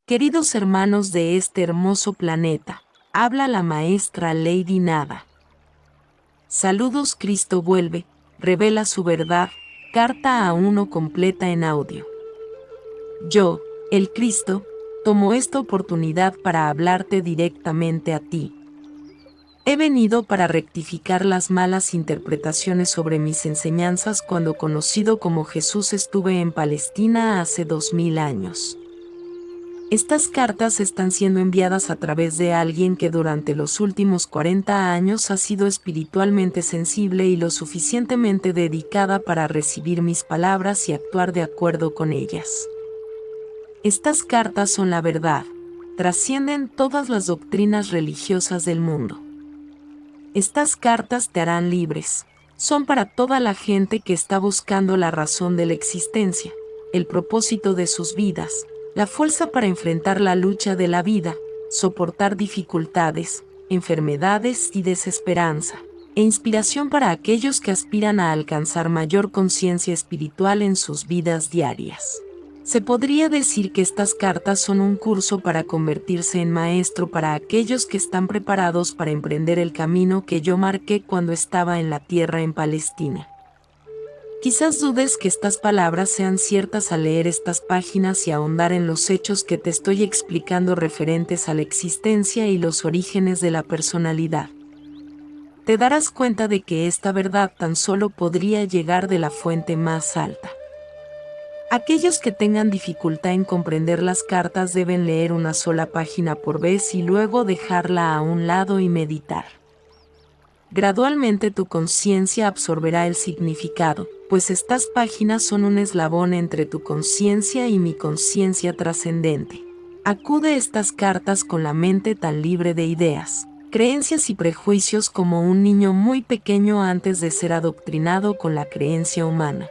Queridos hermanos de este hermoso planeta, habla la maestra Lady Nada. Saludos. Cristo vuelve, revela su verdad, carta a uno completa en audio. Yo, el Cristo, tomo esta oportunidad para hablarte directamente a ti. He venido para rectificar las malas interpretaciones sobre mis enseñanzas cuando conocido como Jesús estuve en Palestina hace 2000 años. Estas cartas están siendo enviadas a través de alguien que durante los últimos 40 años ha sido espiritualmente sensible y lo suficientemente dedicada para recibir mis palabras y actuar de acuerdo con ellas. Estas cartas son la verdad, trascienden todas las doctrinas religiosas del mundo. Estas cartas te harán libres, son para toda la gente que está buscando la razón de la existencia, el propósito de sus vidas, la fuerza para enfrentar la lucha de la vida, soportar dificultades, enfermedades y desesperanza, e inspiración para aquellos que aspiran a alcanzar mayor conciencia espiritual en sus vidas diarias. Se podría decir que estas cartas son un curso para convertirse en maestro para aquellos que están preparados para emprender el camino que yo marqué cuando estaba en la tierra en Palestina. Quizás dudes que estas palabras sean ciertas al leer estas páginas y ahondar en los hechos que te estoy explicando referentes a la existencia y los orígenes de la personalidad. Te darás cuenta de que esta verdad tan solo podría llegar de la fuente más alta. Aquellos que tengan dificultad en comprender las cartas deben leer una sola página por vez y luego dejarla a un lado y meditar. Gradualmente tu conciencia absorberá el significado, pues estas páginas son un eslabón entre tu conciencia y mi conciencia trascendente. Acude a estas cartas con la mente tan libre de ideas, creencias y prejuicios como un niño muy pequeño antes de ser adoctrinado con la creencia humana.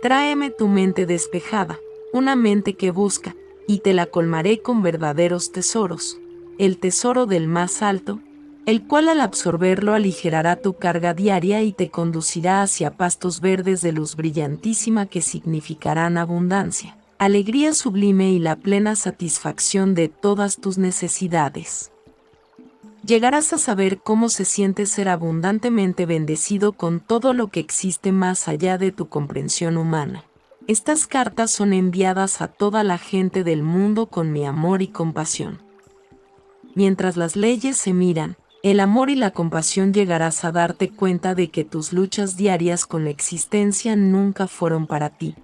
Tráeme tu mente despejada, una mente que busca, y te la colmaré con verdaderos tesoros, el tesoro del más alto, el cual al absorberlo aligerará tu carga diaria y te conducirá hacia pastos verdes de luz brillantísima que significarán abundancia, alegría sublime y la plena satisfacción de todas tus necesidades. Llegarás a saber cómo se siente ser abundantemente bendecido con todo lo que existe más allá de tu comprensión humana. Estas cartas son enviadas a toda la gente del mundo con mi amor y compasión. Mientras las leyes se miran, el amor y la compasión llegarás a darte cuenta de que tus luchas diarias con la existencia nunca fueron para ti.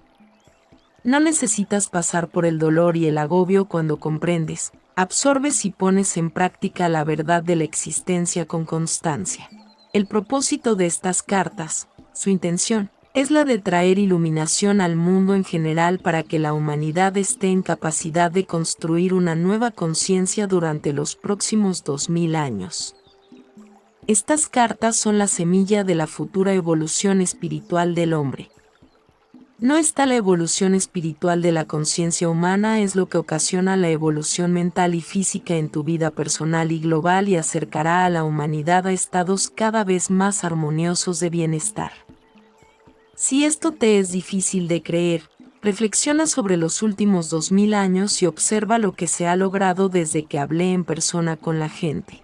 No necesitas pasar por el dolor y el agobio cuando comprendes, absorbes y pones en práctica la verdad de la existencia con constancia. El propósito de estas cartas, su intención, es la de traer iluminación al mundo en general para que la humanidad esté en capacidad de construir una nueva conciencia durante los próximos 2000 años. Estas cartas son la semilla de la futura evolución espiritual del hombre. No está la evolución espiritual de la conciencia humana es lo que ocasiona la evolución mental y física en tu vida personal y global y acercará a la humanidad a estados cada vez más armoniosos de bienestar. Si esto te es difícil de creer, reflexiona sobre los últimos 2000 años y observa lo que se ha logrado desde que hablé en persona con la gente.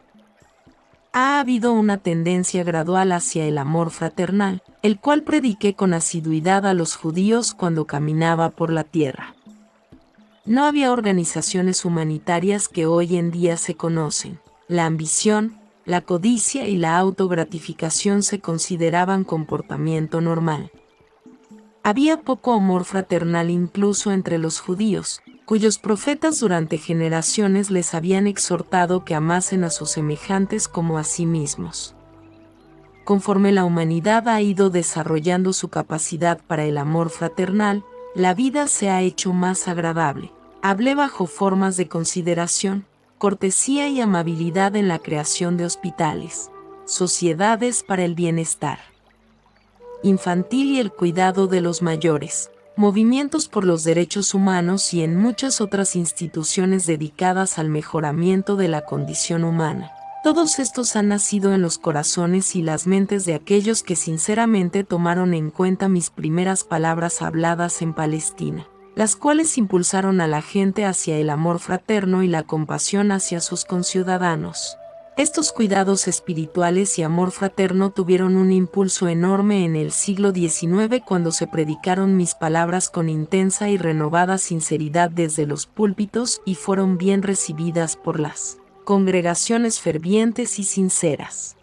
Ha habido una tendencia gradual hacia el amor fraternal, el cual prediqué con asiduidad a los judíos cuando caminaba por la tierra. No había organizaciones humanitarias que hoy en día se conocen. La ambición, la codicia y la autogratificación se consideraban comportamiento normal. Había poco amor fraternal incluso entre los judíos, cuyos profetas durante generaciones les habían exhortado que amasen a sus semejantes como a sí mismos. Conforme la humanidad ha ido desarrollando su capacidad para el amor fraternal, la vida se ha hecho más agradable. Hablé bajo formas de consideración, cortesía y amabilidad en la creación de hospitales, sociedades para el bienestar infantil y el cuidado de los mayores, movimientos por los derechos humanos y en muchas otras instituciones dedicadas al mejoramiento de la condición humana. Todos estos han nacido en los corazones y las mentes de aquellos que sinceramente tomaron en cuenta mis primeras palabras habladas en Palestina, las cuales impulsaron a la gente hacia el amor fraterno y la compasión hacia sus conciudadanos. Estos cuidados espirituales y amor fraterno tuvieron un impulso enorme en el siglo XIX cuando se predicaron mis palabras con intensa y renovada sinceridad desde los púlpitos y fueron bien recibidas por las congregaciones fervientes y sinceras.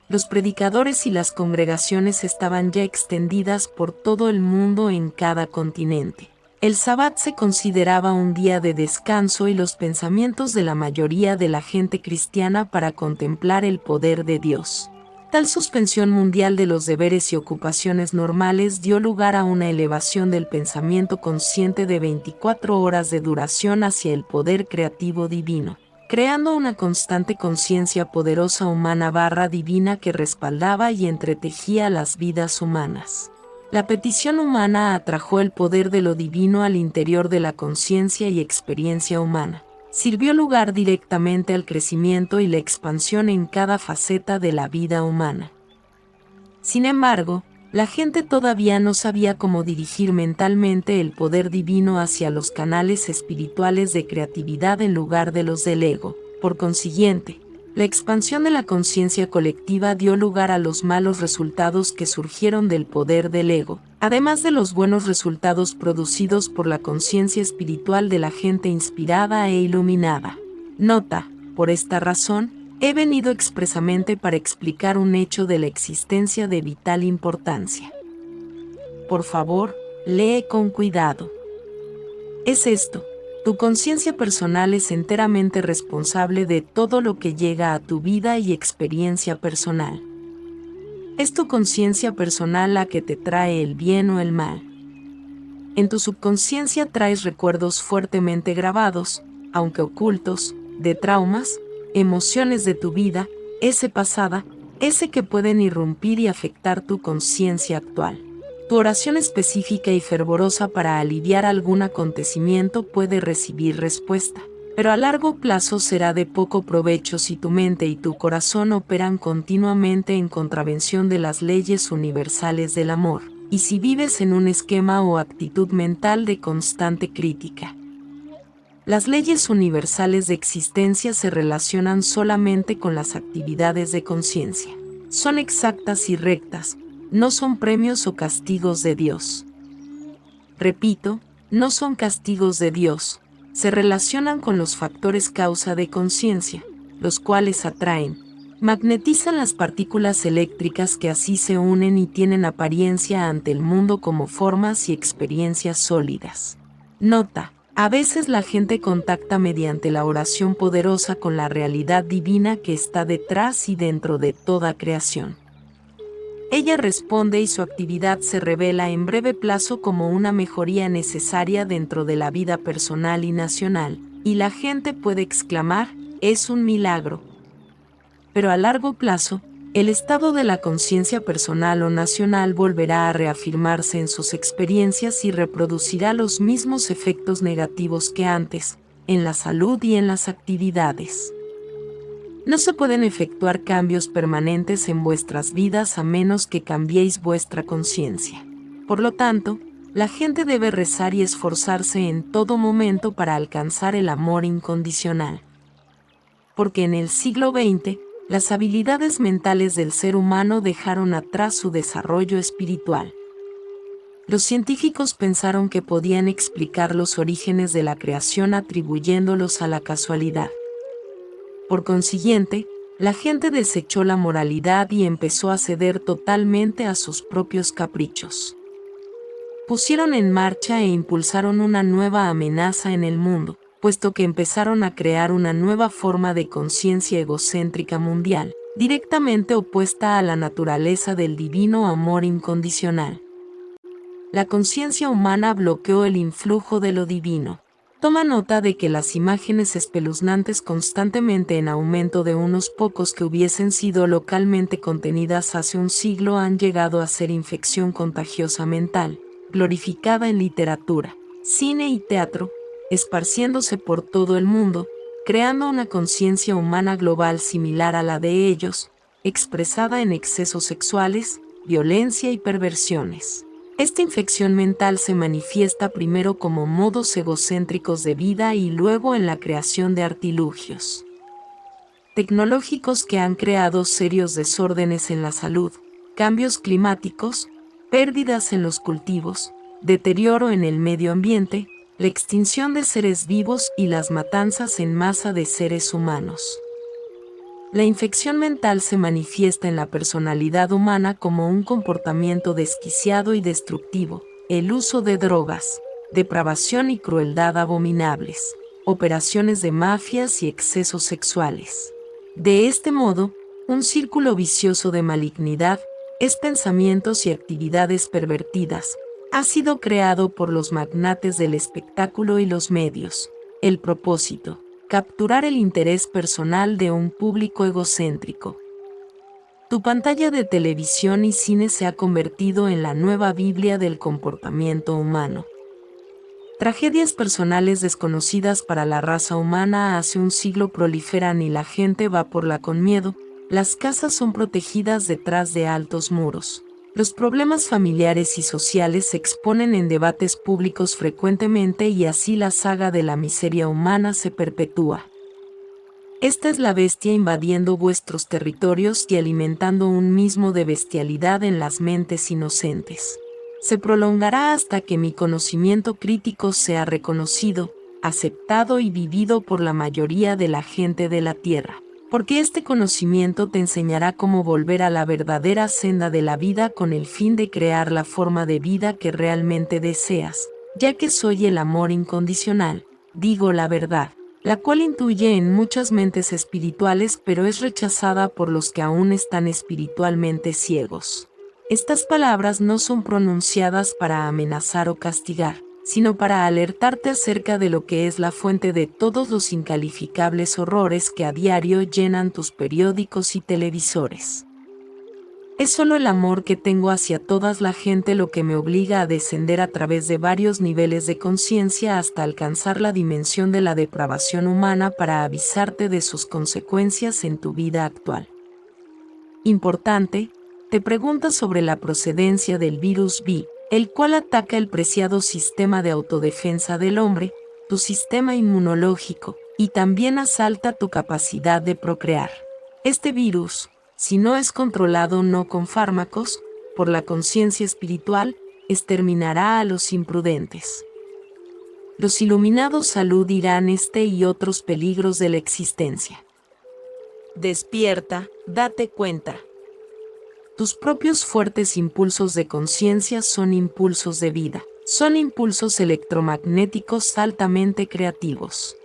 Los predicadores y las congregaciones estaban ya extendidas por todo el mundo en cada continente. El Sabbat se consideraba un día de descanso y los pensamientos de la mayoría de la gente cristiana para contemplar el poder de Dios. Tal suspensión mundial de los deberes y ocupaciones normales dio lugar a una elevación del pensamiento consciente de 24 horas de duración hacia el poder creativo divino, creando una constante conciencia poderosa humana divina que respaldaba y entretejía las vidas humanas. La petición humana atrajo el poder de lo divino al interior de la conciencia y experiencia humana. Sirvió lugar directamente al crecimiento y la expansión en cada faceta de la vida humana. Sin embargo, la gente todavía no sabía cómo dirigir mentalmente el poder divino hacia los canales espirituales de creatividad en lugar de los del ego. Por consiguiente, la expansión de la conciencia colectiva dio lugar a los malos resultados que surgieron del poder del ego, además de los buenos resultados producidos por la conciencia espiritual de la gente inspirada e iluminada. Nota: por esta razón, he venido expresamente para explicar un hecho de la existencia de vital importancia. Por favor, lee con cuidado. Es esto: tu conciencia personal es enteramente responsable de todo lo que llega a tu vida y experiencia personal. Es tu conciencia personal la que te trae el bien o el mal. En tu subconsciencia traes recuerdos fuertemente grabados, aunque ocultos, de traumas, emociones de tu vida, ese pasada, ese que pueden irrumpir y afectar tu conciencia actual. Tu oración específica y fervorosa para aliviar algún acontecimiento puede recibir respuesta, pero a largo plazo será de poco provecho si tu mente y tu corazón operan continuamente en contravención de las leyes universales del amor, y si vives en un esquema o actitud mental de constante crítica. Las leyes universales de existencia se relacionan solamente con las actividades de conciencia. Son exactas y rectas, no son premios o castigos de Dios. Repito, no son castigos de Dios, se relacionan con los factores causa de conciencia, los cuales atraen, magnetizan las partículas eléctricas que así se unen y tienen apariencia ante el mundo como formas y experiencias sólidas. Nota: a veces la gente contacta mediante la oración poderosa con la realidad divina que está detrás y dentro de toda creación. Ella responde y su actividad se revela en breve plazo como una mejoría necesaria dentro de la vida personal y nacional, y la gente puede exclamar: es un milagro. Pero a largo plazo, el estado de la conciencia personal o nacional volverá a reafirmarse en sus experiencias y reproducirá los mismos efectos negativos que antes, en la salud y en las actividades. No se pueden efectuar cambios permanentes en vuestras vidas a menos que cambiéis vuestra conciencia. Por lo tanto, la gente debe rezar y esforzarse en todo momento para alcanzar el amor incondicional. Porque en el siglo XX, las habilidades mentales del ser humano dejaron atrás su desarrollo espiritual. Los científicos pensaron que podían explicar los orígenes de la creación atribuyéndolos a la casualidad. Por consiguiente, la gente desechó la moralidad y empezó a ceder totalmente a sus propios caprichos. Pusieron en marcha e impulsaron una nueva amenaza en el mundo, puesto que empezaron a crear una nueva forma de conciencia egocéntrica mundial, directamente opuesta a la naturaleza del divino amor incondicional. La conciencia humana bloqueó el influjo de lo divino. Toma nota de que las imágenes espeluznantes constantemente en aumento de unos pocos que hubiesen sido localmente contenidas hace un siglo han llegado a ser infección contagiosa mental, glorificada en literatura, cine y teatro, esparciéndose por todo el mundo, creando una conciencia humana global similar a la de ellos, expresada en excesos sexuales, violencia y perversiones. Esta infección mental se manifiesta primero como modos egocéntricos de vida y luego en la creación de artilugios tecnológicos que han creado serios desórdenes en la salud, cambios climáticos, pérdidas en los cultivos, deterioro en el medio ambiente, la extinción de seres vivos y las matanzas en masa de seres humanos. La infección mental se manifiesta en la personalidad humana como un comportamiento desquiciado y destructivo, el uso de drogas, depravación y crueldad abominables, operaciones de mafias y excesos sexuales. De este modo, un círculo vicioso de malignidad, es pensamientos y actividades pervertidas, ha sido creado por los magnates del espectáculo y los medios. El propósito: capturar el interés personal de un público egocéntrico. Tu pantalla de televisión y cine se ha convertido en la nueva Biblia del comportamiento humano. Tragedias personales desconocidas para la raza humana hace un siglo proliferan y la gente va por la con miedo, las casas son protegidas detrás de altos muros. Los problemas familiares y sociales se exponen en debates públicos frecuentemente y así la saga de la miseria humana se perpetúa. Esta es la bestia invadiendo vuestros territorios y alimentando un mismo de bestialidad en las mentes inocentes. Se prolongará hasta que mi conocimiento crítico sea reconocido, aceptado y vivido por la mayoría de la gente de la tierra, porque este conocimiento te enseñará cómo volver a la verdadera senda de la vida con el fin de crear la forma de vida que realmente deseas, ya que soy el amor incondicional, digo la verdad, la cual intuye en muchas mentes espirituales pero es rechazada por los que aún están espiritualmente ciegos. Estas palabras no son pronunciadas para amenazar o castigar, sino para alertarte acerca de lo que es la fuente de todos los incalificables horrores que a diario llenan tus periódicos y televisores. Es solo el amor que tengo hacia toda la gente lo que me obliga a descender a través de varios niveles de conciencia hasta alcanzar la dimensión de la depravación humana para avisarte de sus consecuencias en tu vida actual. Importante, te preguntas sobre la procedencia del virus B, el cual ataca el preciado sistema de autodefensa del hombre, tu sistema inmunológico, y también asalta tu capacidad de procrear. Este virus, si no es controlado no con fármacos, por la conciencia espiritual, exterminará a los imprudentes. Los iluminados saludirán este y otros peligros de la existencia. Despierta, date cuenta. Tus propios fuertes impulsos de conciencia son impulsos de vida, son impulsos electromagnéticos altamente creativos.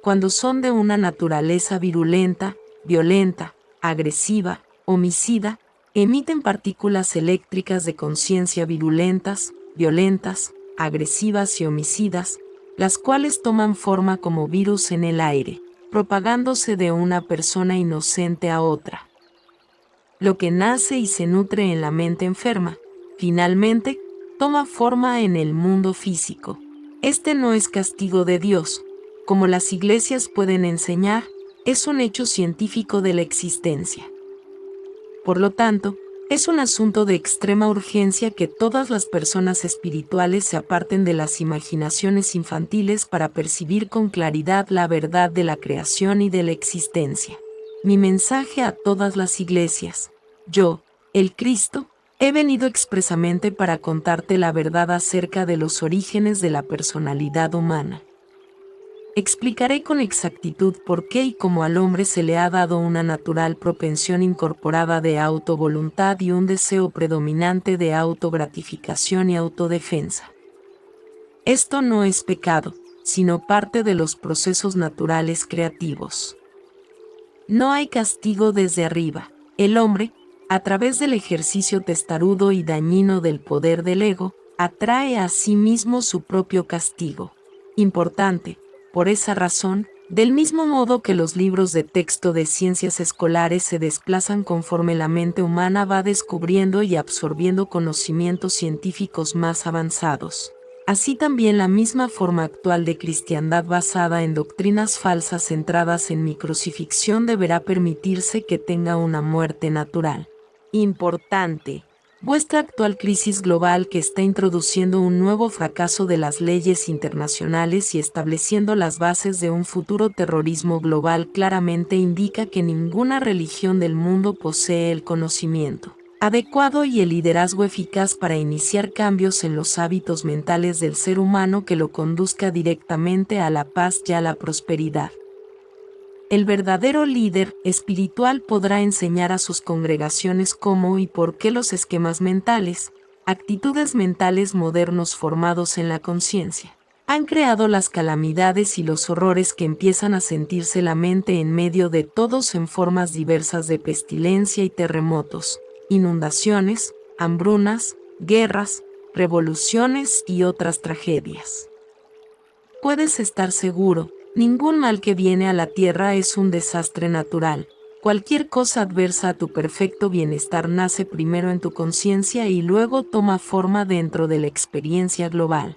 Cuando son de una naturaleza virulenta, violenta, agresiva, homicida, emiten partículas eléctricas de conciencia virulentas, violentas, agresivas y homicidas, las cuales toman forma como virus en el aire, propagándose de una persona inocente a otra. Lo que nace y se nutre en la mente enferma, finalmente, toma forma en el mundo físico. Este no es castigo de Dios, como las iglesias pueden enseñar, es un hecho científico de la existencia. Por lo tanto, es un asunto de extrema urgencia que todas las personas espirituales se aparten de las imaginaciones infantiles para percibir con claridad la verdad de la creación y de la existencia. Mi mensaje a todas las iglesias: yo, el Cristo, he venido expresamente para contarte la verdad acerca de los orígenes de la personalidad humana. Explicaré con exactitud por qué y cómo al hombre se le ha dado una natural propensión incorporada de autovoluntad y un deseo predominante de autogratificación y autodefensa. Esto no es pecado, sino parte de los procesos naturales creativos. No hay castigo desde arriba. El hombre, a través del ejercicio testarudo y dañino del poder del ego, atrae a sí mismo su propio castigo. Importante, por esa razón, del mismo modo que los libros de texto de ciencias escolares se desplazan conforme la mente humana va descubriendo y absorbiendo conocimientos científicos más avanzados. Así también la misma forma actual de cristiandad basada en doctrinas falsas centradas en mi crucifixión deberá permitirse que tenga una muerte natural. Importante. Vuestra actual crisis global que está introduciendo un nuevo fracaso de las leyes internacionales y estableciendo las bases de un futuro terrorismo global claramente indica que ninguna religión del mundo posee el conocimiento adecuado y el liderazgo eficaz para iniciar cambios en los hábitos mentales del ser humano que lo conduzca directamente a la paz y a la prosperidad. El verdadero líder espiritual podrá enseñar a sus congregaciones cómo y por qué los esquemas mentales, actitudes mentales modernos formados en la conciencia, han creado las calamidades y los horrores que empiezan a sentirse la mente en medio de todos en formas diversas de pestilencia y terremotos, inundaciones, hambrunas, guerras, revoluciones y otras tragedias. Puedes estar seguro, ningún mal que viene a la tierra es un desastre natural. Cualquier cosa adversa a tu perfecto bienestar nace primero en tu conciencia y luego toma forma dentro de la experiencia global.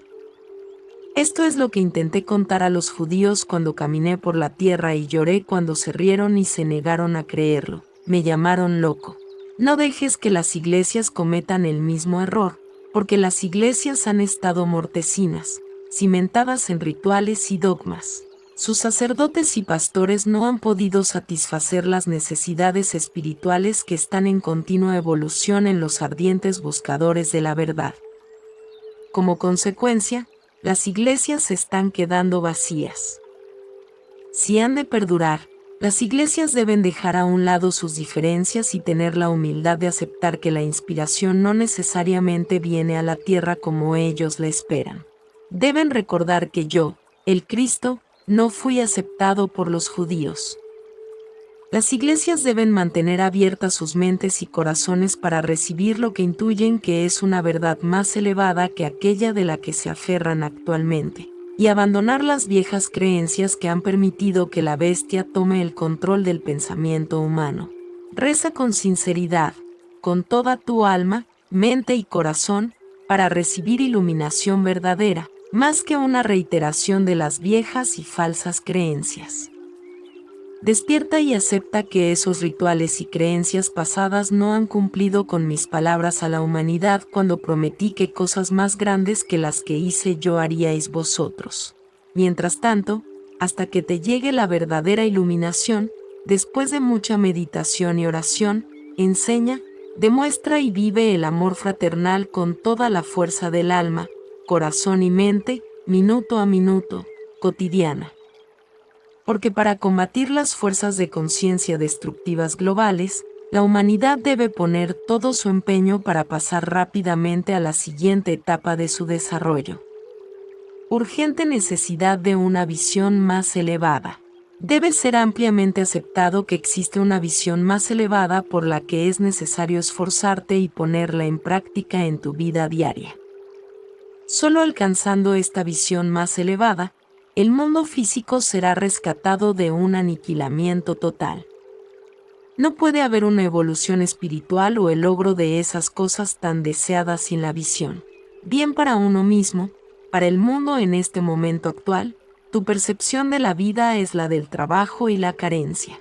Esto es lo que intenté contar a los judíos cuando caminé por la tierra y lloré cuando se rieron y se negaron a creerlo. Me llamaron loco. No dejes que las iglesias cometan el mismo error, porque las iglesias han estado mortecinas, cimentadas en rituales y dogmas. Sus sacerdotes y pastores no han podido satisfacer las necesidades espirituales que están en continua evolución en los ardientes buscadores de la verdad. Como consecuencia, las iglesias se están quedando vacías. Si han de perdurar, las iglesias deben dejar a un lado sus diferencias y tener la humildad de aceptar que la inspiración no necesariamente viene a la tierra como ellos la esperan. Deben recordar que yo, el Cristo, no fui aceptado por los judíos. Las iglesias deben mantener abiertas sus mentes y corazones para recibir lo que intuyen que es una verdad más elevada que aquella de la que se aferran actualmente, y abandonar las viejas creencias que han permitido que la bestia tome el control del pensamiento humano. Reza con sinceridad, con toda tu alma, mente y corazón, para recibir iluminación verdadera, más que una reiteración de las viejas y falsas creencias. Despierta y acepta que esos rituales y creencias pasadas no han cumplido con mis palabras a la humanidad cuando prometí que cosas más grandes que las que hice yo haríais vosotros. Mientras tanto, hasta que te llegue la verdadera iluminación, después de mucha meditación y oración, enseña, demuestra y vive el amor fraternal con toda la fuerza del alma, corazón y mente, minuto a minuto, cotidiana. Porque para combatir las fuerzas de conciencia destructivas globales, la humanidad debe poner todo su empeño para pasar rápidamente a la siguiente etapa de su desarrollo. Urgente necesidad de una visión más elevada. Debe ser ampliamente aceptado que existe una visión más elevada por la que es necesario esforzarte y ponerla en práctica en tu vida diaria. Solo alcanzando esta visión más elevada, el mundo físico será rescatado de un aniquilamiento total. No puede haber una evolución espiritual o el logro de esas cosas tan deseadas sin la visión. Bien para uno mismo, para el mundo en este momento actual, tu percepción de la vida es la del trabajo y la carencia.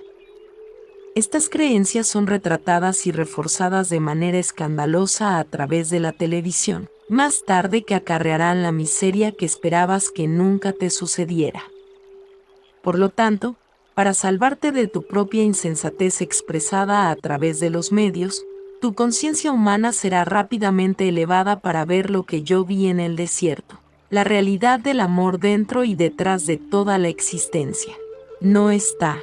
Estas creencias son retratadas y reforzadas de manera escandalosa a través de la televisión, más tarde que acarrearán la miseria que esperabas que nunca te sucediera. Por lo tanto, para salvarte de tu propia insensatez expresada a través de los medios, tu conciencia humana será rápidamente elevada para ver lo que yo vi en el desierto, la realidad del amor dentro y detrás de toda la existencia. No está.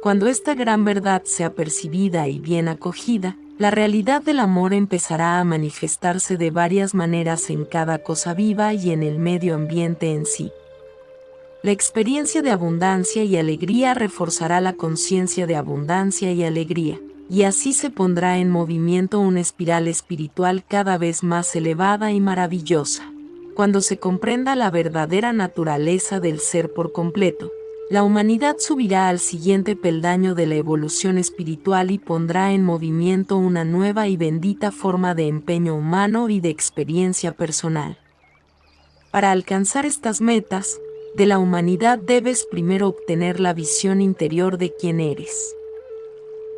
Cuando esta gran verdad sea percibida y bien acogida, la realidad del amor empezará a manifestarse de varias maneras en cada cosa viva y en el medio ambiente en sí. La experiencia de abundancia y alegría reforzará la conciencia de abundancia y alegría, y así se pondrá en movimiento una espiral espiritual cada vez más elevada y maravillosa. Cuando se comprenda la verdadera naturaleza del ser por completo, la humanidad subirá al siguiente peldaño de la evolución espiritual y pondrá en movimiento una nueva y bendita forma de empeño humano y de experiencia personal. Para alcanzar estas metas de la humanidad debes primero obtener la visión interior de quién eres.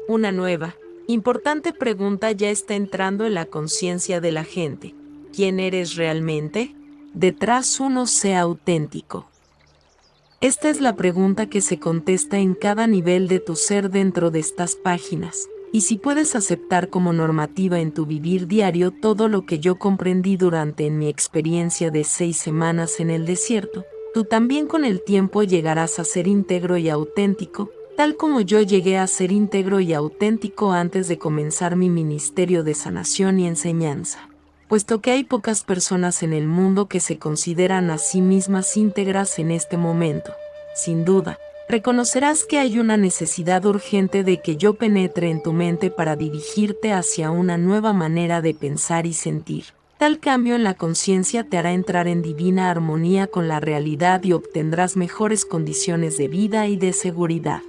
Una nueva, importante pregunta ya está entrando en la conciencia de la gente. ¿Quién eres realmente? Detrás uno sea auténtico. Esta es la pregunta que se contesta en cada nivel de tu ser dentro de estas páginas. Y si puedes aceptar como normativa en tu vivir diario todo lo que yo comprendí durante mi experiencia de 6 semanas en el desierto, tú también con el tiempo llegarás a ser íntegro y auténtico, tal como yo llegué a ser íntegro y auténtico antes de comenzar mi ministerio de sanación y enseñanza. Puesto que hay pocas personas en el mundo que se consideran a sí mismas íntegras en este momento, sin duda, reconocerás que hay una necesidad urgente de que yo penetre en tu mente para dirigirte hacia una nueva manera de pensar y sentir. Tal cambio en la conciencia te hará entrar en divina armonía con la realidad y obtendrás mejores condiciones de vida y de seguridad.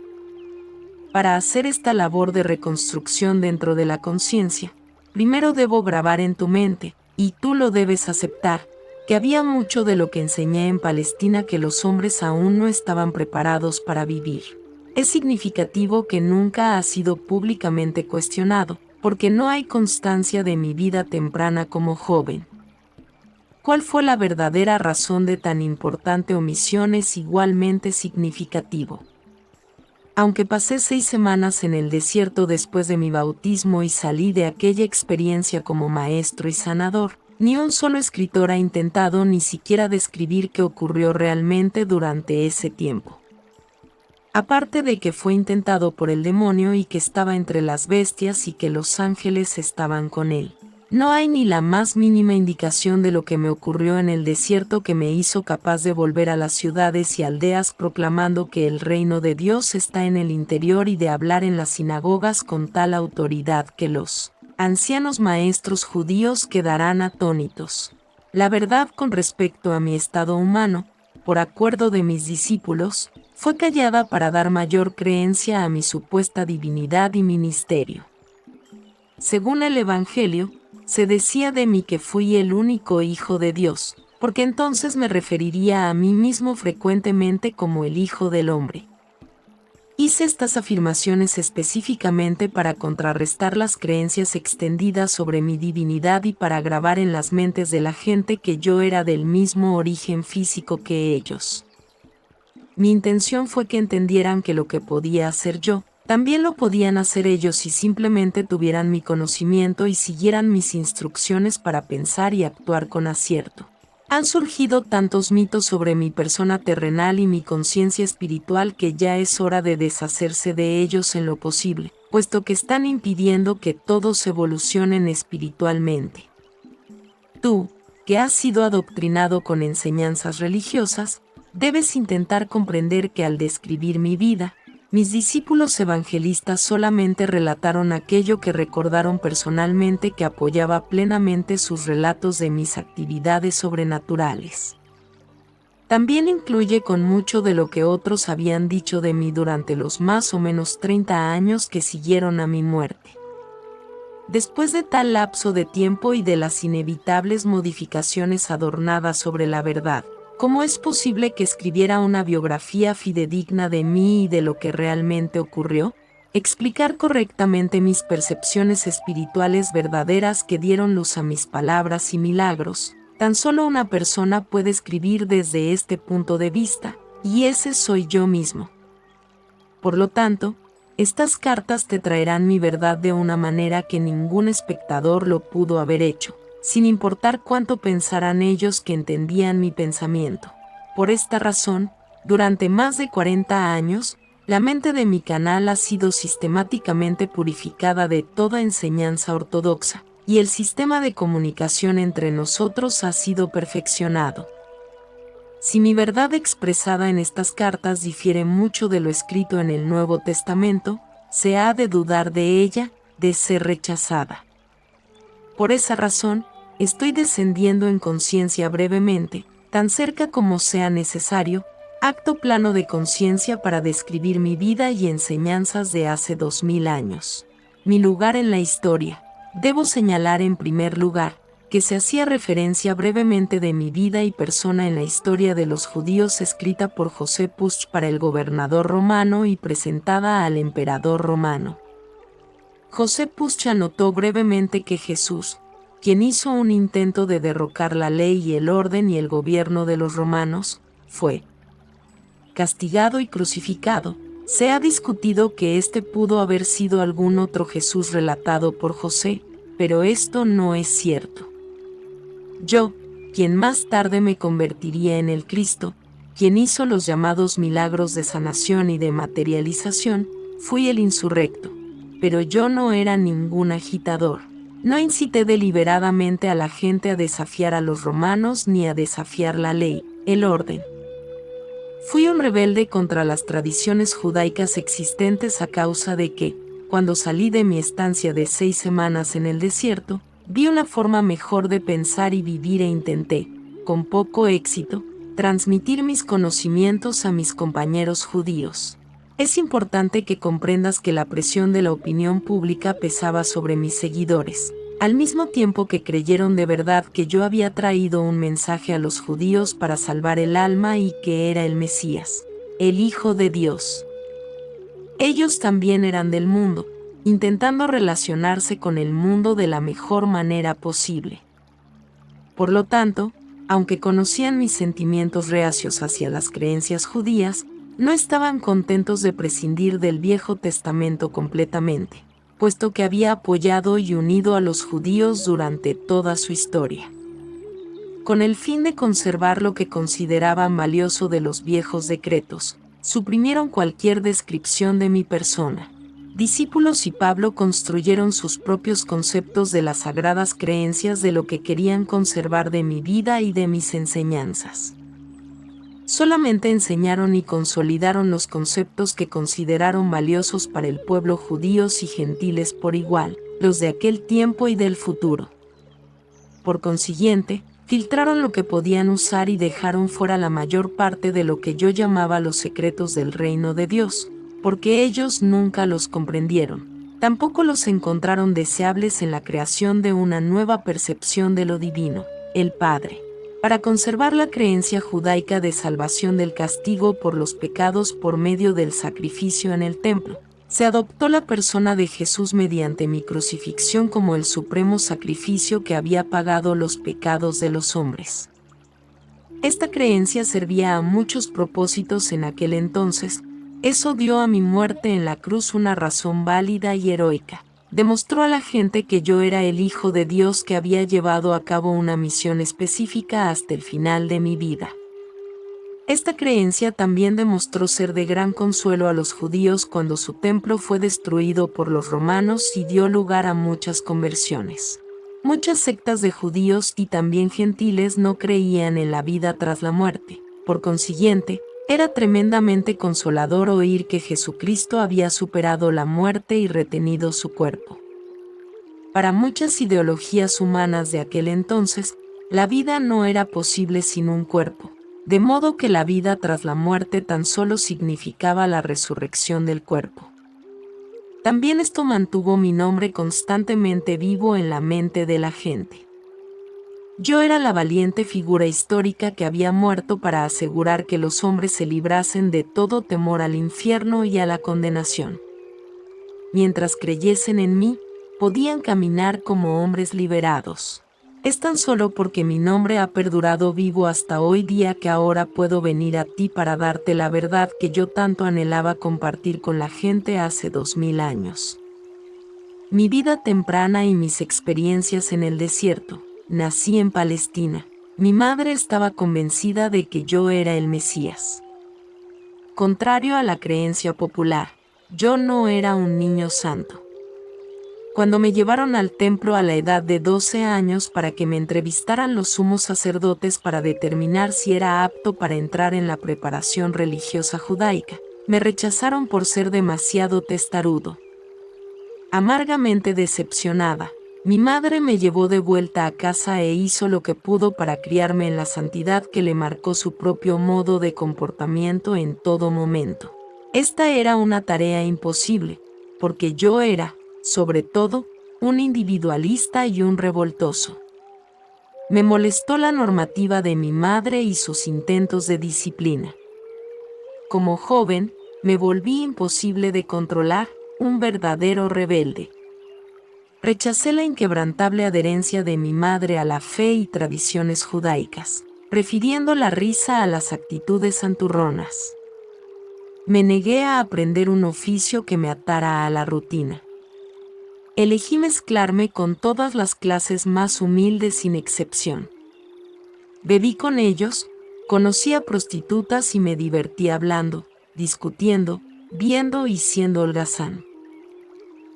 Para hacer esta labor de reconstrucción dentro de la conciencia, primero debo grabar en tu mente, y tú lo debes aceptar, que había mucho de lo que enseñé en Palestina que los hombres aún no estaban preparados para vivir. Es significativo que nunca ha sido públicamente cuestionado, porque no hay constancia de mi vida temprana como joven. ¿Cuál fue la verdadera razón de tan importante omisión? Es igualmente significativo. Aunque pasé 6 semanas en el desierto después de mi bautismo y salí de aquella experiencia como maestro y sanador, ni un solo escritor ha intentado ni siquiera describir qué ocurrió realmente durante ese tiempo. Aparte de que fue intentado por el demonio y que estaba entre las bestias y que los ángeles estaban con él, no hay ni la más mínima indicación de lo que me ocurrió en el desierto que me hizo capaz de volver a las ciudades y aldeas proclamando que el reino de Dios está en el interior y de hablar en las sinagogas con tal autoridad que los ancianos maestros judíos quedarán atónitos. La verdad con respecto a mi estado humano, por acuerdo de mis discípulos, fue callada para dar mayor creencia a mi supuesta divinidad y ministerio. Según el Evangelio, se decía de mí que fui el único hijo de Dios, porque entonces me referiría a mí mismo frecuentemente como el Hijo del Hombre. Hice estas afirmaciones específicamente para contrarrestar las creencias extendidas sobre mi divinidad y para grabar en las mentes de la gente que yo era del mismo origen físico que ellos. Mi intención fue que entendieran que lo que podía hacer yo, también lo podían hacer ellos si simplemente tuvieran mi conocimiento y siguieran mis instrucciones para pensar y actuar con acierto. Han surgido tantos mitos sobre mi persona terrenal y mi conciencia espiritual que ya es hora de deshacerse de ellos en lo posible, puesto que están impidiendo que todos evolucionen espiritualmente. Tú, que has sido adoctrinado con enseñanzas religiosas, debes intentar comprender que al describir mi vida, mis discípulos evangelistas solamente relataron aquello que recordaron personalmente que apoyaba plenamente sus relatos de mis actividades sobrenaturales. También incluye con mucho de lo que otros habían dicho de mí durante los más o menos 30 años que siguieron a mi muerte. Después de tal lapso de tiempo y de las inevitables modificaciones adornadas sobre la verdad, ¿cómo es posible que escribiera una biografía fidedigna de mí y de lo que realmente ocurrió? Explicar correctamente mis percepciones espirituales verdaderas que dieron luz a mis palabras y milagros. Tan solo una persona puede escribir desde este punto de vista, y ese soy yo mismo. Por lo tanto, estas cartas te traerán mi verdad de una manera que ningún espectador lo pudo haber hecho, sin importar cuánto pensaran ellos que entendían mi pensamiento. Por esta razón, durante más de 40 años, la mente de mi canal ha sido sistemáticamente purificada de toda enseñanza ortodoxa, y el sistema de comunicación entre nosotros ha sido perfeccionado. Si mi verdad expresada en estas cartas difiere mucho de lo escrito en el Nuevo Testamento, se ha de dudar de ella, de ser rechazada. Por esa razón, estoy descendiendo en conciencia brevemente, tan cerca como sea necesario, acto plano de conciencia para describir mi vida y enseñanzas de hace 2000 años. Mi lugar en la historia. Debo señalar en primer lugar, que se hacía referencia brevemente de mi vida y persona en la historia de los judíos escrita por Josepus para el gobernador romano y presentada al emperador romano. Josepus anotó brevemente que Jesús, quien hizo un intento de derrocar la ley y el orden y el gobierno de los romanos, fue castigado y crucificado. Se ha discutido que este pudo haber sido algún otro Jesús relatado por José, pero esto no es cierto. Yo, quien más tarde me convertiría en el Cristo, quien hizo los llamados milagros de sanación y de materialización, fui el insurrecto, pero yo no era ningún agitador. No incité deliberadamente a la gente a desafiar a los romanos ni a desafiar la ley, el orden. Fui un rebelde contra las tradiciones judaicas existentes a causa de que, cuando salí de mi estancia de 6 semanas en el desierto, vi una forma mejor de pensar y vivir e intenté, con poco éxito, transmitir mis conocimientos a mis compañeros judíos. Es importante que comprendas que la presión de la opinión pública pesaba sobre mis seguidores, al mismo tiempo que creyeron de verdad que yo había traído un mensaje a los judíos para salvar el alma y que era el Mesías, el Hijo de Dios. Ellos también eran del mundo, intentando relacionarse con el mundo de la mejor manera posible. Por lo tanto, aunque conocían mis sentimientos reacios hacia las creencias judías, no estaban contentos de prescindir del Viejo Testamento completamente, puesto que había apoyado y unido a los judíos durante toda su historia. Con el fin de conservar lo que consideraban valioso de los viejos decretos, suprimieron cualquier descripción de mi persona. Discípulos y Pablo construyeron sus propios conceptos de las sagradas creencias de lo que querían conservar de mi vida y de mis enseñanzas. Solamente enseñaron y consolidaron los conceptos que consideraron valiosos para el pueblo judíos y gentiles por igual, los de aquel tiempo y del futuro. Por consiguiente, filtraron lo que podían usar y dejaron fuera la mayor parte de lo que yo llamaba los secretos del reino de Dios, porque ellos nunca los comprendieron. Tampoco los encontraron deseables en la creación de una nueva percepción de lo divino, el Padre. Para conservar la creencia judaica de salvación del castigo por los pecados por medio del sacrificio en el templo, se adoptó la persona de Jesús mediante mi crucifixión como el supremo sacrificio que había pagado los pecados de los hombres. Esta creencia servía a muchos propósitos en aquel entonces. Eso dio a mi muerte en la cruz una razón válida y heroica. Demostró a la gente que yo era el Hijo de Dios que había llevado a cabo una misión específica hasta el final de mi vida. Esta creencia también demostró ser de gran consuelo a los judíos cuando su templo fue destruido por los romanos y dio lugar a muchas conversiones. Muchas sectas de judíos y también gentiles no creían en la vida tras la muerte. Por consiguiente, era tremendamente consolador oír que Jesucristo había superado la muerte y retenido su cuerpo. Para muchas ideologías humanas de aquel entonces, la vida no era posible sin un cuerpo, de modo que la vida tras la muerte tan solo significaba la resurrección del cuerpo. También esto mantuvo mi nombre constantemente vivo en la mente de la gente. Yo era la valiente figura histórica que había muerto para asegurar que los hombres se librasen de todo temor al infierno y a la condenación. Mientras creyesen en mí, podían caminar como hombres liberados. Es tan solo porque mi nombre ha perdurado vivo hasta hoy día que ahora puedo venir a ti para darte la verdad que yo tanto anhelaba compartir con la gente hace 2000 años. Mi vida temprana y mis experiencias en el desierto. Nací en Palestina. Mi madre estaba convencida de que yo era el Mesías. Contrario a la creencia popular, yo no era un niño santo. Cuando me llevaron al templo a la edad de 12 años para que me entrevistaran los sumos sacerdotes para determinar si era apto para entrar en la preparación religiosa judaica, me rechazaron por ser demasiado testarudo. Amargamente decepcionada, mi madre me llevó de vuelta a casa e hizo lo que pudo para criarme en la santidad que le marcó su propio modo de comportamiento en todo momento. Esta era una tarea imposible, porque yo era, sobre todo, un individualista y un revoltoso. Me molestó la normativa de mi madre y sus intentos de disciplina. Como joven, me volví imposible de controlar, un verdadero rebelde. Rechacé la inquebrantable adherencia de mi madre a la fe y tradiciones judaicas, prefiriendo la risa a las actitudes santurronas. Me negué a aprender un oficio que me atara a la rutina. Elegí mezclarme con todas las clases más humildes sin excepción. Bebí con ellos, conocí a prostitutas y me divertí hablando, discutiendo, viendo y siendo holgazán.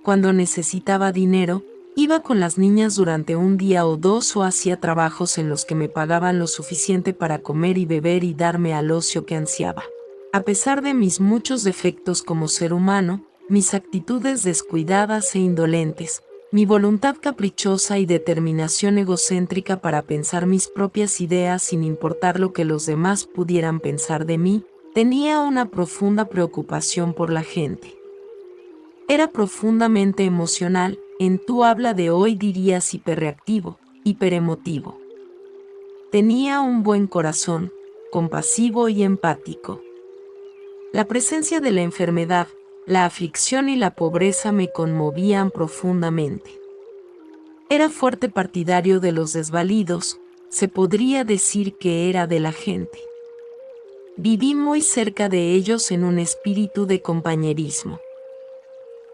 Cuando necesitaba dinero, iba con las niñas durante un día o dos o hacía trabajos en los que me pagaban lo suficiente para comer y beber y darme al ocio que ansiaba. A pesar de mis muchos defectos como ser humano, mis actitudes descuidadas e indolentes, mi voluntad caprichosa y determinación egocéntrica para pensar mis propias ideas sin importar lo que los demás pudieran pensar de mí, tenía una profunda preocupación por la gente. Era profundamente emocional, en tu habla de hoy dirías hiperreactivo, hiperemotivo. Tenía un buen corazón, compasivo y empático. La presencia de la enfermedad, la aflicción y la pobreza me conmovían profundamente. Era fuerte partidario de los desvalidos, se podría decir que era de la gente. Viví muy cerca de ellos en un espíritu de compañerismo.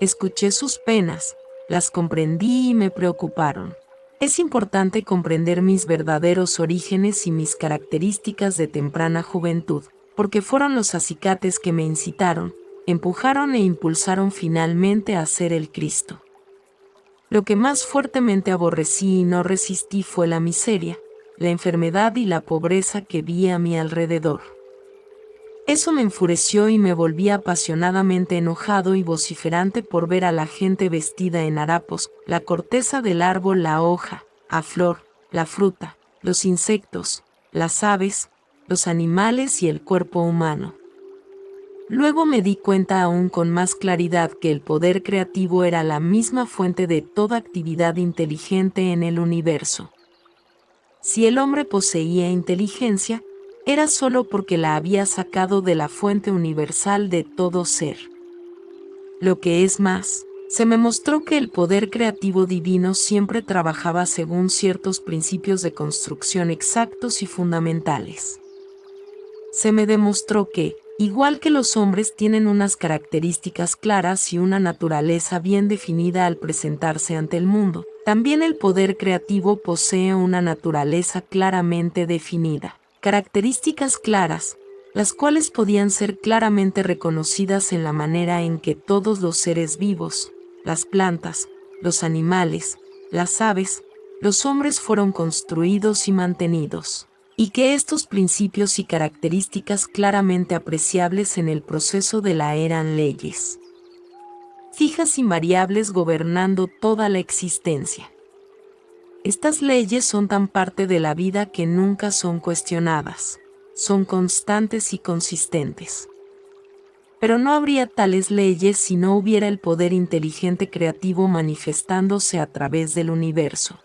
Escuché sus penas, las comprendí y me preocuparon. Es importante comprender mis verdaderos orígenes y mis características de temprana juventud, porque fueron los acicates que me incitaron, empujaron e impulsaron finalmente a ser el Cristo. Lo que más fuertemente aborrecí y no resistí fue la miseria, la enfermedad y la pobreza que vi a mi alrededor. Eso me enfureció y me volví apasionadamente enojado y vociferante por ver a la gente vestida en harapos, la corteza del árbol, la hoja, a flor, la fruta, los insectos, las aves, los animales y el cuerpo humano. Luego me di cuenta aún con más claridad que el poder creativo era la misma fuente de toda actividad inteligente en el universo. Si el hombre poseía inteligencia, era solo porque la había sacado de la fuente universal de todo ser. Lo que es más, se me mostró que el poder creativo divino siempre trabajaba según ciertos principios de construcción exactos y fundamentales. Se me demostró que, igual que los hombres tienen unas características claras y una naturaleza bien definida al presentarse ante el mundo, también el poder creativo posee una naturaleza claramente definida. Características claras, las cuales podían ser claramente reconocidas en la manera en que todos los seres vivos, las plantas, los animales, las aves, los hombres fueron construidos y mantenidos, y que estos principios y características claramente apreciables en el proceso de la eran leyes fijas y variables gobernando toda la existencia. Estas leyes son tan parte de la vida que nunca son cuestionadas, son constantes y consistentes. Pero no habría tales leyes si no hubiera el poder inteligente creativo manifestándose a través del universo.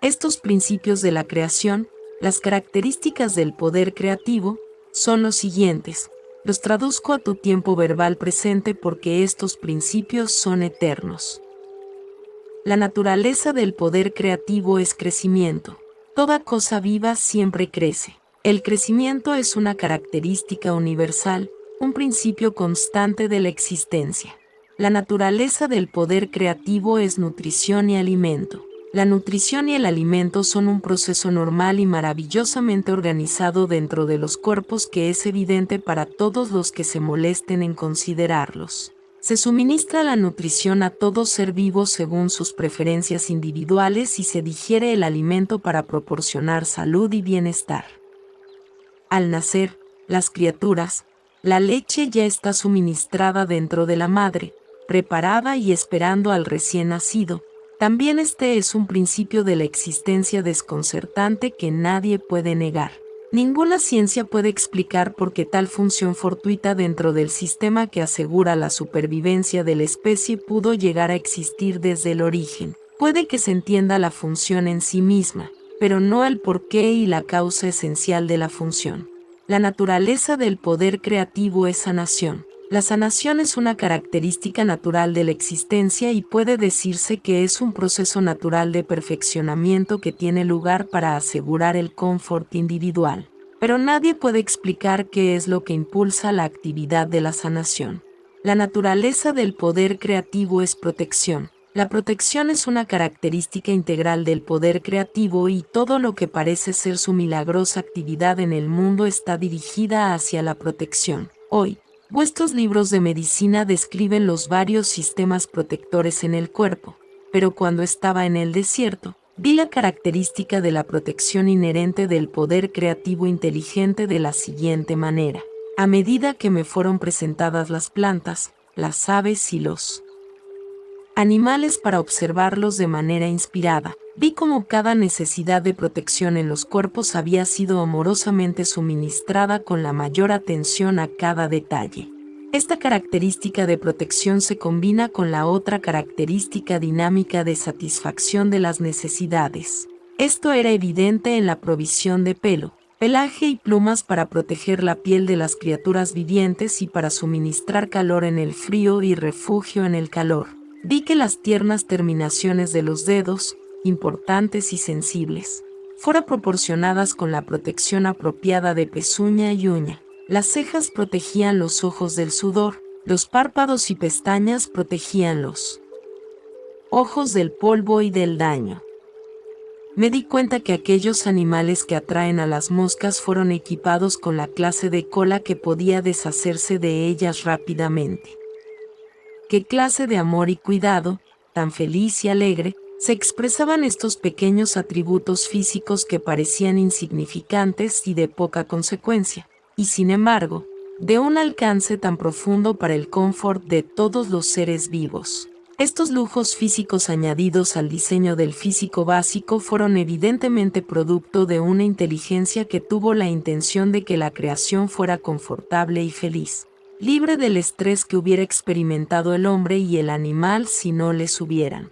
Estos principios de la creación, las características del poder creativo, son los siguientes. Los traduzco a tu tiempo verbal presente porque estos principios son eternos. La naturaleza del poder creativo es crecimiento. Toda cosa viva siempre crece. El crecimiento es una característica universal, un principio constante de la existencia. La naturaleza del poder creativo es nutrición y alimento. La nutrición y el alimento son un proceso normal y maravillosamente organizado dentro de los cuerpos que es evidente para todos los que se molesten en considerarlos. Se suministra la nutrición a todo ser vivo según sus preferencias individuales y se digiere el alimento para proporcionar salud y bienestar. Al nacer, las criaturas, la leche ya está suministrada dentro de la madre, preparada y esperando al recién nacido. También este es un principio de la existencia desconcertante que nadie puede negar. Ninguna ciencia puede explicar por qué tal función fortuita dentro del sistema que asegura la supervivencia de la especie pudo llegar a existir desde el origen. Puede que se entienda la función en sí misma, pero no el porqué y la causa esencial de la función. La naturaleza del poder creativo es sanación. La sanación es una característica natural de la existencia y puede decirse que es un proceso natural de perfeccionamiento que tiene lugar para asegurar el confort individual. Pero nadie puede explicar qué es lo que impulsa la actividad de la sanación. La naturaleza del poder creativo es protección. La protección es una característica integral del poder creativo y todo lo que parece ser su milagrosa actividad en el mundo está dirigida hacia la protección. Hoy, vuestros libros de medicina describen los varios sistemas protectores en el cuerpo, pero cuando estaba en el desierto, vi la característica de la protección inherente del poder creativo inteligente de la siguiente manera. A medida que me fueron presentadas las plantas, las aves y los animales para observarlos de manera inspirada, vi cómo cada necesidad de protección en los cuerpos había sido amorosamente suministrada con la mayor atención a cada detalle. Esta característica de protección se combina con la otra característica dinámica de satisfacción de las necesidades. Esto era evidente en la provisión de pelo, pelaje y plumas para proteger la piel de las criaturas vivientes y para suministrar calor en el frío y refugio en el calor. Vi que las tiernas terminaciones de los dedos, importantes y sensibles, fueran proporcionadas con la protección apropiada de pezuña y uña. Las cejas protegían los ojos del sudor, los párpados y pestañas protegían los ojos del polvo y del daño. Me di cuenta que aquellos animales que atraen a las moscas fueron equipados con la clase de cola que podía deshacerse de ellas rápidamente. ¿Qué clase de amor y cuidado, tan feliz y alegre, se expresaban estos pequeños atributos físicos que parecían insignificantes y de poca consecuencia, y sin embargo, de un alcance tan profundo para el confort de todos los seres vivos? Estos lujos físicos añadidos al diseño del físico básico fueron evidentemente producto de una inteligencia que tuvo la intención de que la creación fuera confortable y feliz, libre del estrés que hubiera experimentado el hombre y el animal si no les hubieran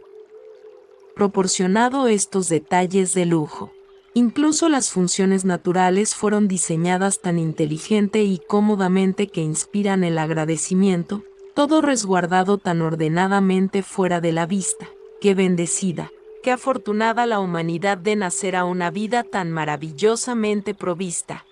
proporcionado estos detalles de lujo. Incluso las funciones naturales fueron diseñadas tan inteligente y cómodamente que inspiran el agradecimiento, todo resguardado tan ordenadamente fuera de la vista. ¡Qué bendecida, qué afortunada la humanidad de nacer a una vida tan maravillosamente provista!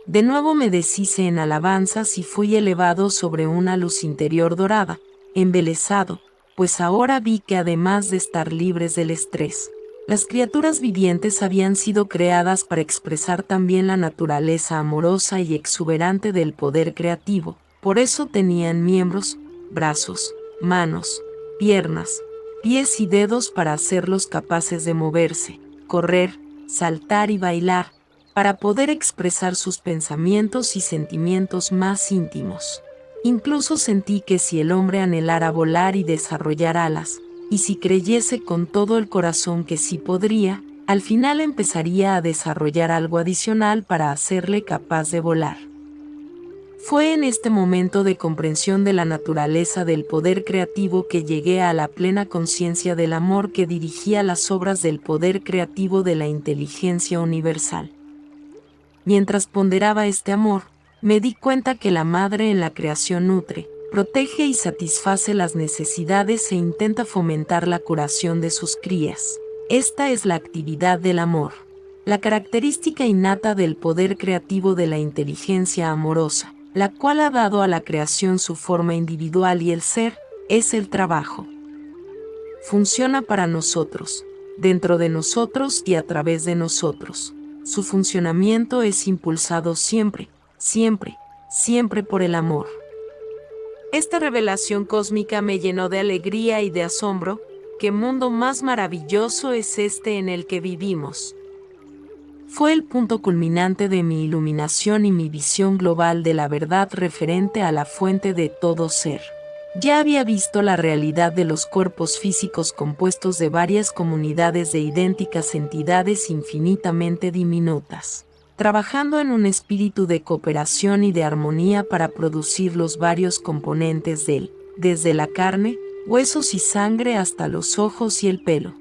De nuevo me deshice en alabanzas y fui elevado sobre una luz interior dorada, embelesado, pues ahora vi que además de estar libres del estrés, las criaturas vivientes habían sido creadas para expresar también la naturaleza amorosa y exuberante del poder creativo. Por eso tenían miembros, brazos, manos, piernas, pies y dedos para hacerlos capaces de moverse, correr, saltar y bailar, para poder expresar sus pensamientos y sentimientos más íntimos. Incluso sentí que si el hombre anhelara volar y desarrollar alas, y si creyese con todo el corazón que sí podría, al final empezaría a desarrollar algo adicional para hacerle capaz de volar. Fue en este momento de comprensión de la naturaleza del poder creativo que llegué a la plena conciencia del amor que dirigía las obras del poder creativo de la inteligencia universal. Mientras ponderaba este amor, me di cuenta que la madre en la creación nutre, protege y satisface las necesidades e intenta fomentar la curación de sus crías. Esta es la actividad del amor, la característica innata del poder creativo de la inteligencia amorosa, la cual ha dado a la creación su forma individual y el ser, es el trabajo. Funciona para nosotros, dentro de nosotros y a través de nosotros. Su funcionamiento es impulsado siempre, siempre, siempre por el amor. Esta revelación cósmica me llenó de alegría y de asombro. ¿Qué mundo más maravilloso es este en el que vivimos? Fue el punto culminante de mi iluminación y mi visión global de la verdad referente a la fuente de todo ser. Ya había visto la realidad de los cuerpos físicos compuestos de varias comunidades de idénticas entidades infinitamente diminutas, trabajando en un espíritu de cooperación y de armonía para producir los varios componentes de él, desde la carne, huesos y sangre hasta los ojos y el pelo.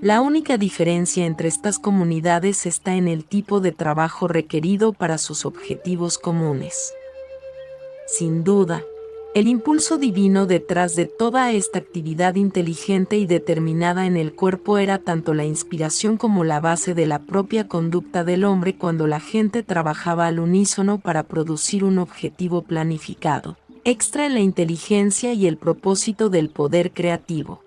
La única diferencia entre estas comunidades está en el tipo de trabajo requerido para sus objetivos comunes. Sin duda, el impulso divino detrás de toda esta actividad inteligente y determinada en el cuerpo era tanto la inspiración como la base de la propia conducta del hombre cuando la gente trabajaba al unísono para producir un objetivo planificado, extra en la inteligencia y el propósito del poder creativo.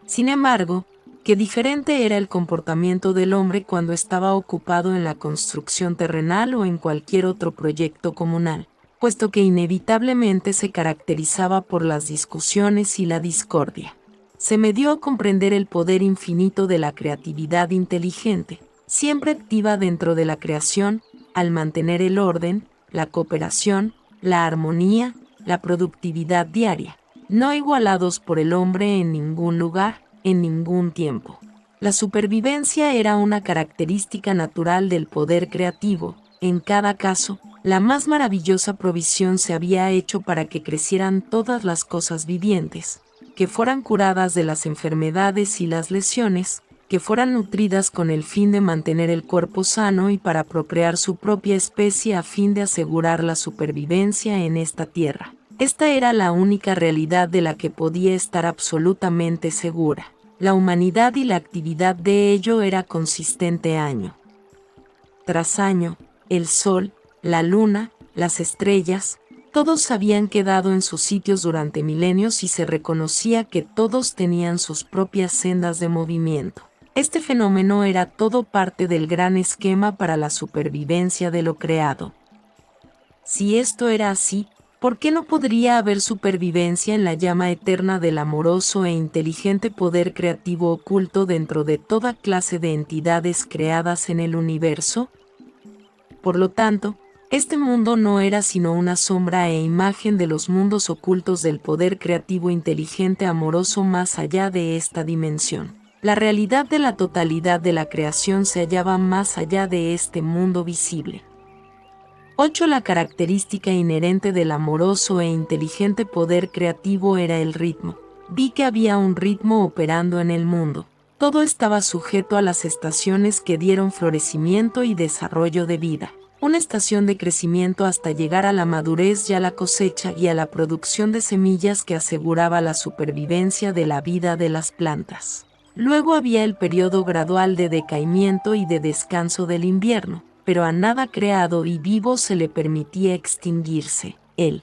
Sin embargo, qué diferente era el comportamiento del hombre cuando estaba ocupado en la construcción terrenal o en cualquier otro proyecto comunal, puesto que inevitablemente se caracterizaba por las discusiones y la discordia. Se me dio a comprender el poder infinito de la creatividad inteligente, siempre activa dentro de la creación, al mantener el orden, la cooperación, la armonía, la productividad diaria, no igualados por el hombre en ningún lugar, en ningún tiempo. La supervivencia era una característica natural del poder creativo. En cada caso, la más maravillosa provisión se había hecho para que crecieran todas las cosas vivientes, que fueran curadas de las enfermedades y las lesiones, que fueran nutridas con el fin de mantener el cuerpo sano y para procrear su propia especie a fin de asegurar la supervivencia en esta tierra. Esta era la única realidad de la que podía estar absolutamente segura. La humanidad y la actividad de ello era consistente año tras año. El sol, la luna, las estrellas, todos habían quedado en sus sitios durante milenios y se reconocía que todos tenían sus propias sendas de movimiento. Este fenómeno era todo parte del gran esquema para la supervivencia de lo creado. Si esto era así, ¿por qué no podría haber supervivencia en la llama eterna del amoroso e inteligente poder creativo oculto dentro de toda clase de entidades creadas en el universo? Por lo tanto, este mundo no era sino una sombra e imagen de los mundos ocultos del poder creativo inteligente amoroso más allá de esta dimensión. La realidad de la totalidad de la creación se hallaba más allá de este mundo visible. 8. La característica inherente del amoroso e inteligente poder creativo era el ritmo. Vi que había un ritmo operando en el mundo. Todo estaba sujeto a las estaciones que dieron florecimiento y desarrollo de vida. Una estación de crecimiento hasta llegar a la madurez y a la cosecha y a la producción de semillas que aseguraba la supervivencia de la vida de las plantas. Luego había el periodo gradual de decaimiento y de descanso del invierno, pero a nada creado y vivo se le permitía extinguirse. El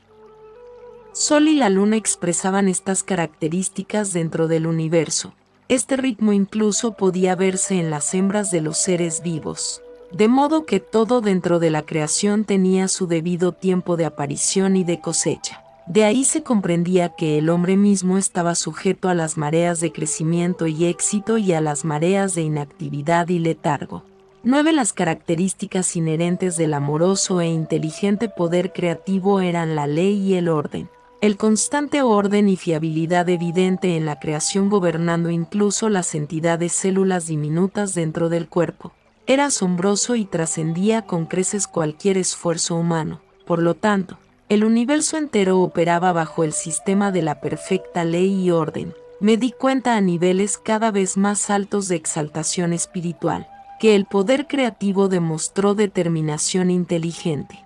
sol y la luna expresaban estas características dentro del universo. Este ritmo incluso podía verse en las hembras de los seres vivos. De modo que todo dentro de la creación tenía su debido tiempo de aparición y de cosecha. De ahí se comprendía que el hombre mismo estaba sujeto a las mareas de crecimiento y éxito y a las mareas de inactividad y letargo. 9. Las características inherentes del amoroso e inteligente poder creativo eran la ley y el orden. El constante orden y fiabilidad evidente en la creación gobernando incluso las entidades células diminutas dentro del cuerpo. Era asombroso y trascendía con creces cualquier esfuerzo humano. Por lo tanto, el universo entero operaba bajo el sistema de la perfecta ley y orden. Me di cuenta a niveles cada vez más altos de exaltación espiritual, que el poder creativo demostró determinación inteligente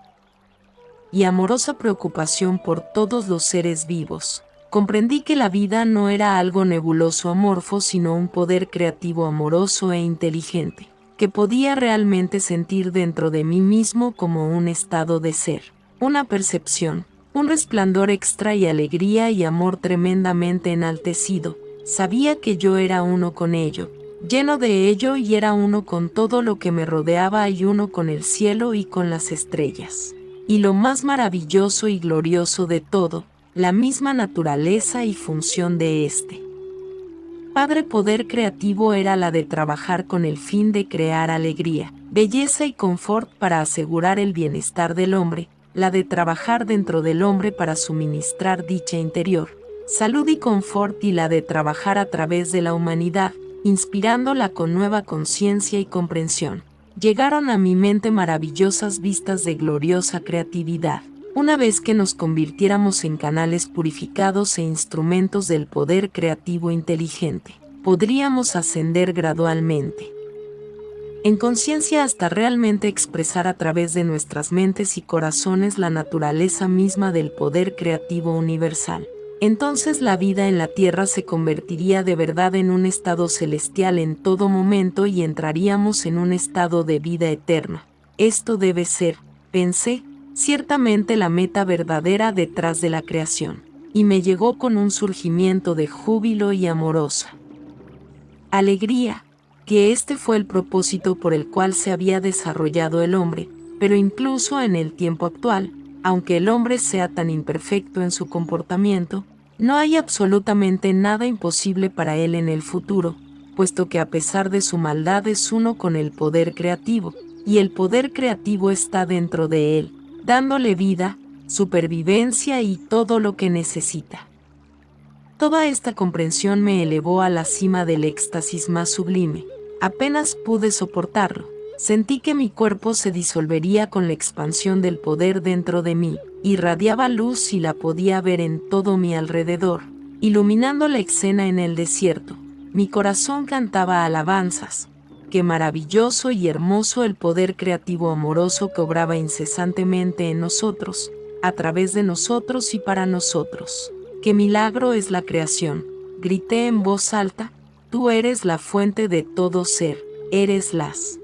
y amorosa preocupación por todos los seres vivos. Comprendí que la vida no era algo nebuloso amorfo, sino un poder creativo amoroso e inteligente, que podía realmente sentir dentro de mí mismo como un estado de ser, una percepción, un resplandor extra y alegría y amor tremendamente enaltecido. Sabía que yo era uno con ello, lleno de ello y era uno con todo lo que me rodeaba y uno con el cielo y con las estrellas. Y lo más maravilloso y glorioso de todo, la misma naturaleza y función de este Padre poder creativo era la de trabajar con el fin de crear alegría, belleza y confort para asegurar el bienestar del hombre, la de trabajar dentro del hombre para suministrar dicha interior, salud y confort y la de trabajar a través de la humanidad, inspirándola con nueva conciencia y comprensión. Llegaron a mi mente maravillosas vistas de gloriosa creatividad. Una vez que nos convirtiéramos en canales purificados e instrumentos del poder creativo inteligente, podríamos ascender gradualmente en conciencia hasta realmente expresar a través de nuestras mentes y corazones la naturaleza misma del poder creativo universal. Entonces la vida en la tierra se convertiría de verdad en un estado celestial en todo momento y entraríamos en un estado de vida eterna. Esto debe ser, pensé, ciertamente la meta verdadera detrás de la creación. Y me llegó con un surgimiento de júbilo y amorosa alegría, que este fue el propósito por el cual se había desarrollado el hombre, pero incluso en el tiempo actual, aunque el hombre sea tan imperfecto en su comportamiento, no hay absolutamente nada imposible para él en el futuro, puesto que a pesar de su maldad es uno con el poder creativo, y el poder creativo está dentro de él, dándole vida, supervivencia y todo lo que necesita. Toda esta comprensión me elevó a la cima del éxtasis más sublime. Apenas pude soportarlo. Sentí que mi cuerpo se disolvería con la expansión del poder dentro de mí. Irradiaba luz y la podía ver en todo mi alrededor, iluminando la escena en el desierto. Mi corazón cantaba alabanzas. Qué maravilloso y hermoso el poder creativo amoroso que obraba incesantemente en nosotros, a través de nosotros y para nosotros. ¡Qué milagro es la creación! Grité en voz alta, tú eres la fuente de todo ser, eres las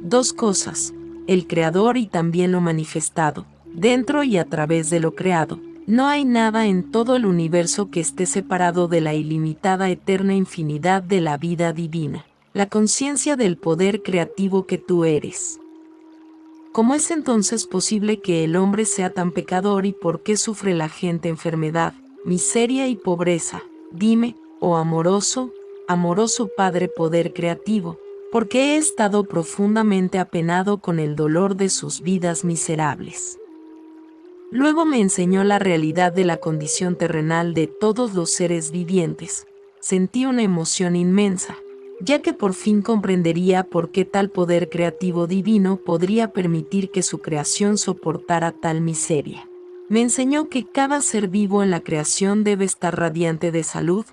dos cosas, el creador y también lo manifestado, dentro y a través de lo creado. No hay nada en todo el universo que esté separado de la ilimitada eterna infinidad de la vida divina, la conciencia del poder creativo que tú eres. ¿Cómo es entonces posible que el hombre sea tan pecador y por qué sufre la gente enfermedad, miseria y pobreza? Dime, oh amoroso, amoroso Padre Poder Creativo, porque he estado profundamente apenado con el dolor de sus vidas miserables. Luego me enseñó la realidad de la condición terrenal de todos los seres vivientes. Sentí una emoción inmensa, ya que por fin comprendería por qué tal poder creativo divino podría permitir que su creación soportara tal miseria. Me enseñó que cada ser vivo en la creación debe estar radiante de salud,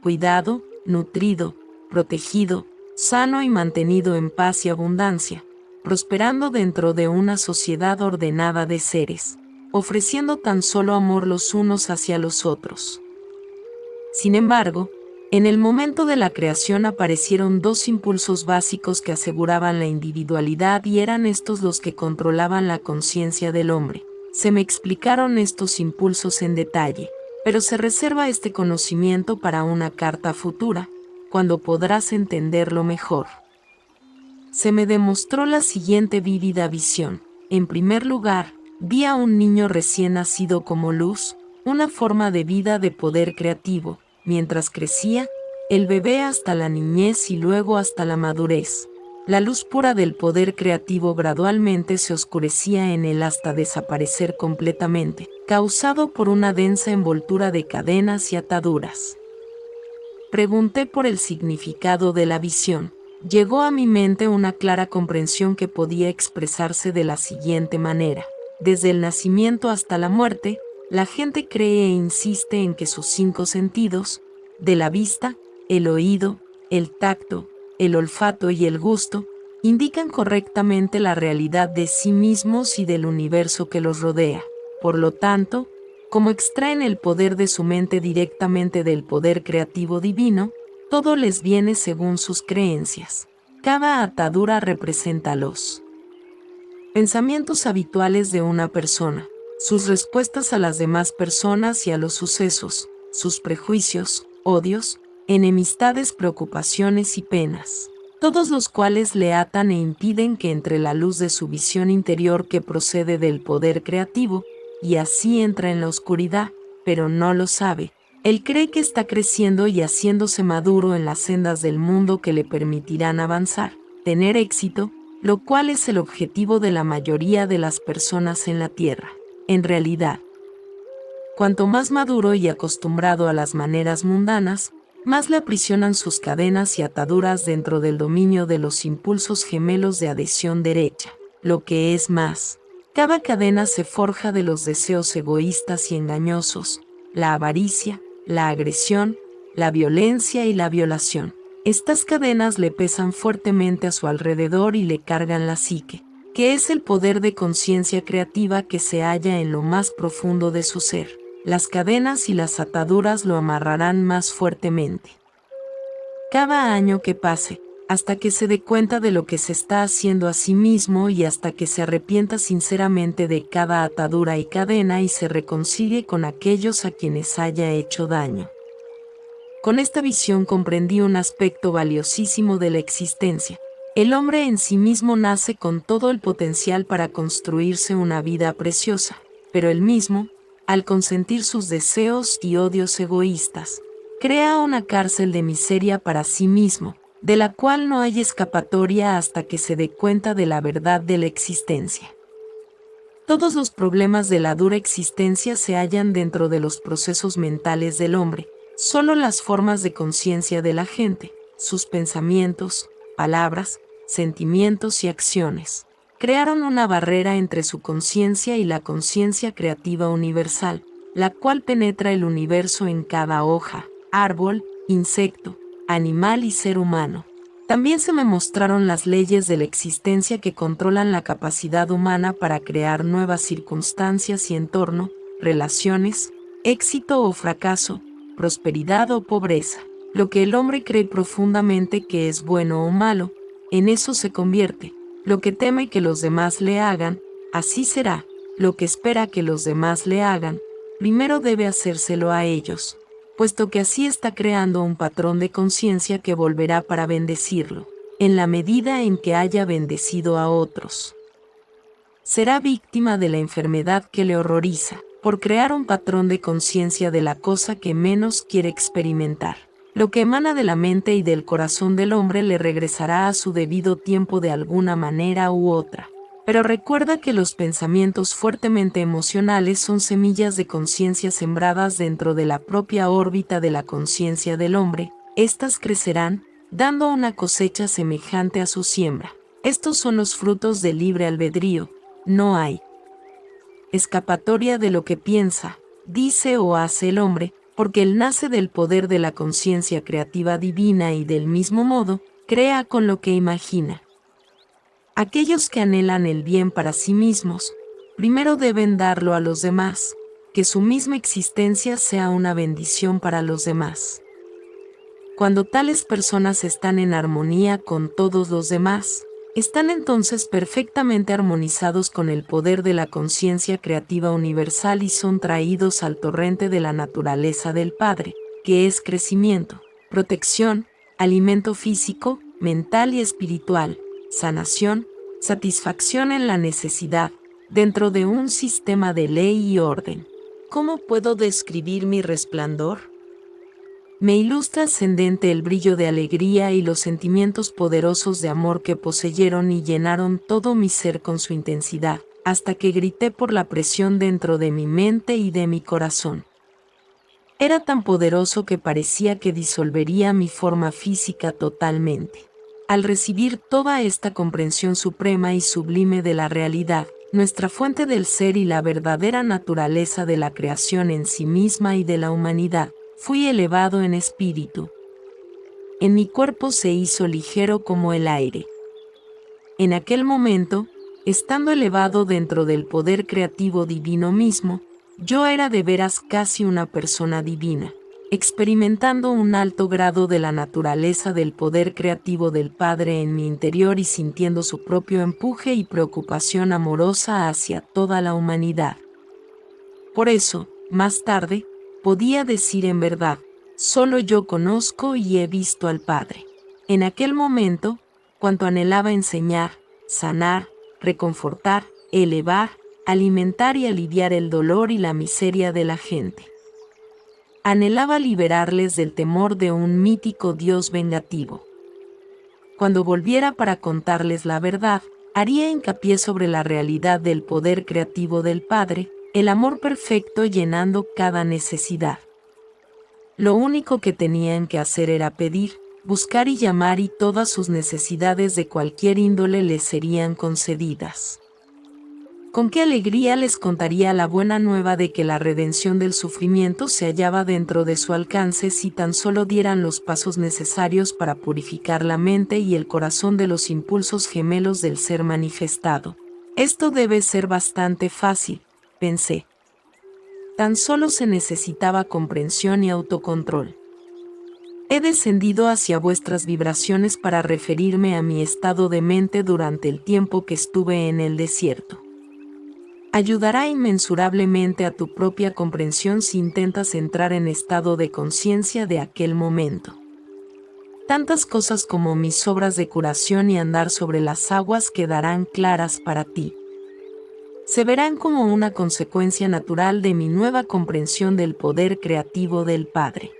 cuidado, nutrido, protegido, sano y mantenido en paz y abundancia, prosperando dentro de una sociedad ordenada de seres, ofreciendo tan solo amor los unos hacia los otros. Sin embargo, en el momento de la creación aparecieron dos impulsos básicos que aseguraban la individualidad y eran estos los que controlaban la conciencia del hombre. Se me explicaron estos impulsos en detalle, pero se reserva este conocimiento para una carta futura, cuando podrás entenderlo mejor. Se me demostró la siguiente vívida visión. En primer lugar, vi a un niño recién nacido como luz, una forma de vida de poder creativo. Mientras crecía, el bebé hasta la niñez y luego hasta la madurez. La luz pura del poder creativo gradualmente se oscurecía en él hasta desaparecer completamente, causado por una densa envoltura de cadenas y ataduras. Pregunté por el significado de la visión. Llegó a mi mente una clara comprensión que podía expresarse de la siguiente manera. Desde el nacimiento hasta la muerte, la gente cree e insiste en que sus 5 sentidos, de la vista, el oído, el tacto, el olfato y el gusto, indican correctamente la realidad de sí mismos y del universo que los rodea. Por lo tanto, como extraen el poder de su mente directamente del poder creativo divino, todo les viene según sus creencias. Cada atadura representa los pensamientos habituales de una persona, sus respuestas a las demás personas y a los sucesos, sus prejuicios, odios, enemistades, preocupaciones y penas, todos los cuales le atan e impiden que entre la luz de su visión interior que procede del poder creativo, y así entra en la oscuridad, pero no lo sabe. Él cree que está creciendo y haciéndose maduro en las sendas del mundo que le permitirán avanzar, tener éxito, lo cual es el objetivo de la mayoría de las personas en la Tierra. En realidad, cuanto más maduro y acostumbrado a las maneras mundanas, más le aprisionan sus cadenas y ataduras dentro del dominio de los impulsos gemelos de adhesión derecha. Lo que es más, cada cadena se forja de los deseos egoístas y engañosos, la avaricia, la agresión, la violencia y la violación. Estas cadenas le pesan fuertemente a su alrededor y le cargan la psique, que es el poder de conciencia creativa que se halla en lo más profundo de su ser. Las cadenas y las ataduras lo amarrarán más fuertemente. Cada año que pase, hasta que se dé cuenta de lo que se está haciendo a sí mismo y hasta que se arrepienta sinceramente de cada atadura y cadena y se reconcilie con aquellos a quienes haya hecho daño. Con esta visión comprendí un aspecto valiosísimo de la existencia. El hombre en sí mismo nace con todo el potencial para construirse una vida preciosa, pero él mismo, al consentir sus deseos y odios egoístas, crea una cárcel de miseria para sí mismo, de la cual no hay escapatoria hasta que se dé cuenta de la verdad de la existencia. Todos los problemas de la dura existencia se hallan dentro de los procesos mentales del hombre. Solo las formas de conciencia de la gente, sus pensamientos, palabras, sentimientos y acciones, crearon una barrera entre su conciencia y la conciencia creativa universal, la cual penetra el universo en cada hoja, árbol, insecto, animal y ser humano. También se me mostraron las leyes de la existencia que controlan la capacidad humana para crear nuevas circunstancias y entorno, relaciones, éxito o fracaso, prosperidad o pobreza. Lo que el hombre cree profundamente que es bueno o malo, en eso se convierte. Lo que teme que los demás le hagan, así será. Lo que espera que los demás le hagan, primero debe hacérselo a ellos, puesto que así está creando un patrón de conciencia que volverá para bendecirlo, en la medida en que haya bendecido a otros. Será víctima de la enfermedad que le horroriza, por crear un patrón de conciencia de la cosa que menos quiere experimentar. Lo que emana de la mente y del corazón del hombre le regresará a su debido tiempo de alguna manera u otra. Pero recuerda que los pensamientos fuertemente emocionales son semillas de conciencia sembradas dentro de la propia órbita de la conciencia del hombre. Estas crecerán, dando una cosecha semejante a su siembra. Estos son los frutos del libre albedrío. No hay escapatoria de lo que piensa, dice o hace el hombre, porque él nace del poder de la conciencia creativa divina y del mismo modo, crea con lo que imagina. Aquellos que anhelan el bien para sí mismos, primero deben darlo a los demás, que su misma existencia sea una bendición para los demás. Cuando tales personas están en armonía con todos los demás, están entonces perfectamente armonizados con el poder de la conciencia creativa universal y son traídos al torrente de la naturaleza del Padre, que es crecimiento, protección, alimento físico, mental y espiritual, sanación, satisfacción en la necesidad, dentro de un sistema de ley y orden. ¿Cómo puedo describir mi resplandor? Me ilustra ascendente el brillo de alegría y los sentimientos poderosos de amor que poseyeron y llenaron todo mi ser con su intensidad, hasta que grité por la presión dentro de mi mente y de mi corazón. Era tan poderoso que parecía que disolvería mi forma física totalmente. Al recibir toda esta comprensión suprema y sublime de la realidad, nuestra fuente del ser y la verdadera naturaleza de la creación en sí misma y de la humanidad, fui elevado en espíritu. En mi cuerpo se hizo ligero como el aire. En aquel momento, estando elevado dentro del poder creativo divino mismo, yo era de veras casi una persona divina, experimentando un alto grado de la naturaleza del poder creativo del Padre en mi interior y sintiendo su propio empuje y preocupación amorosa hacia toda la humanidad. Por eso, más tarde, podía decir en verdad, solo yo conozco y he visto al Padre. En aquel momento, cuanto anhelaba enseñar, sanar, reconfortar, elevar, alimentar y aliviar el dolor y la miseria de la gente. Anhelaba liberarles del temor de un mítico Dios vengativo. Cuando volviera para contarles la verdad, haría hincapié sobre la realidad del poder creativo del Padre, el amor perfecto llenando cada necesidad. Lo único que tenían que hacer era pedir, buscar y llamar y todas sus necesidades de cualquier índole les serían concedidas. Con qué alegría les contaría la buena nueva de que la redención del sufrimiento se hallaba dentro de su alcance si tan solo dieran los pasos necesarios para purificar la mente y el corazón de los impulsos gemelos del ser manifestado. Esto debe ser bastante fácil, pensé. Tan solo se necesitaba comprensión y autocontrol. He descendido hacia vuestras vibraciones para referirme a mi estado de mente durante el tiempo que estuve en el desierto. Ayudará inmensurablemente a tu propia comprensión si intentas entrar en estado de conciencia de aquel momento. Tantas cosas como mis obras de curación y andar sobre las aguas quedarán claras para ti. Se verán como una consecuencia natural de mi nueva comprensión del poder creativo del Padre.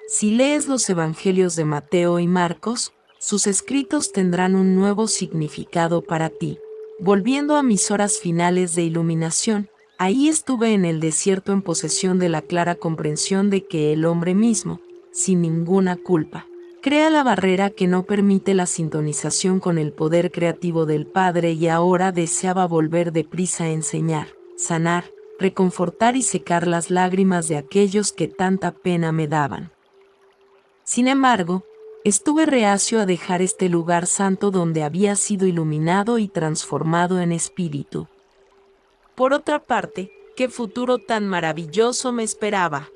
Si lees los Evangelios de Mateo y Marcos, sus escritos tendrán un nuevo significado para ti. Volviendo a mis horas finales de iluminación, ahí estuve en el desierto en posesión de la clara comprensión de que el hombre mismo, sin ninguna culpa, crea la barrera que no permite la sintonización con el poder creativo del Padre y ahora deseaba volver deprisa a enseñar, sanar, reconfortar y secar las lágrimas de aquellos que tanta pena me daban. Sin embargo, estuve reacio a dejar este lugar santo donde había sido iluminado y transformado en espíritu. Por otra parte, ¿qué futuro tan maravilloso me esperaba?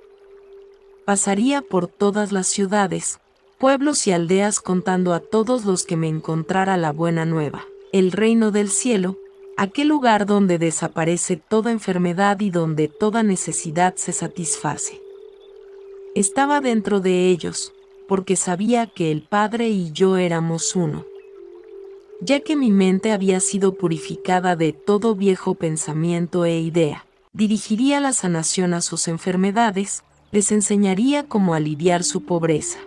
Pasaría por todas las ciudades, pueblos y aldeas contando a todos los que me encontrara la buena nueva, el reino del cielo, aquel lugar donde desaparece toda enfermedad y donde toda necesidad se satisface. Estaba dentro de ellos, porque sabía que el Padre y yo éramos uno. Ya que mi mente había sido purificada de todo viejo pensamiento e idea, dirigiría la sanación a sus enfermedades, les enseñaría cómo aliviar su pobreza.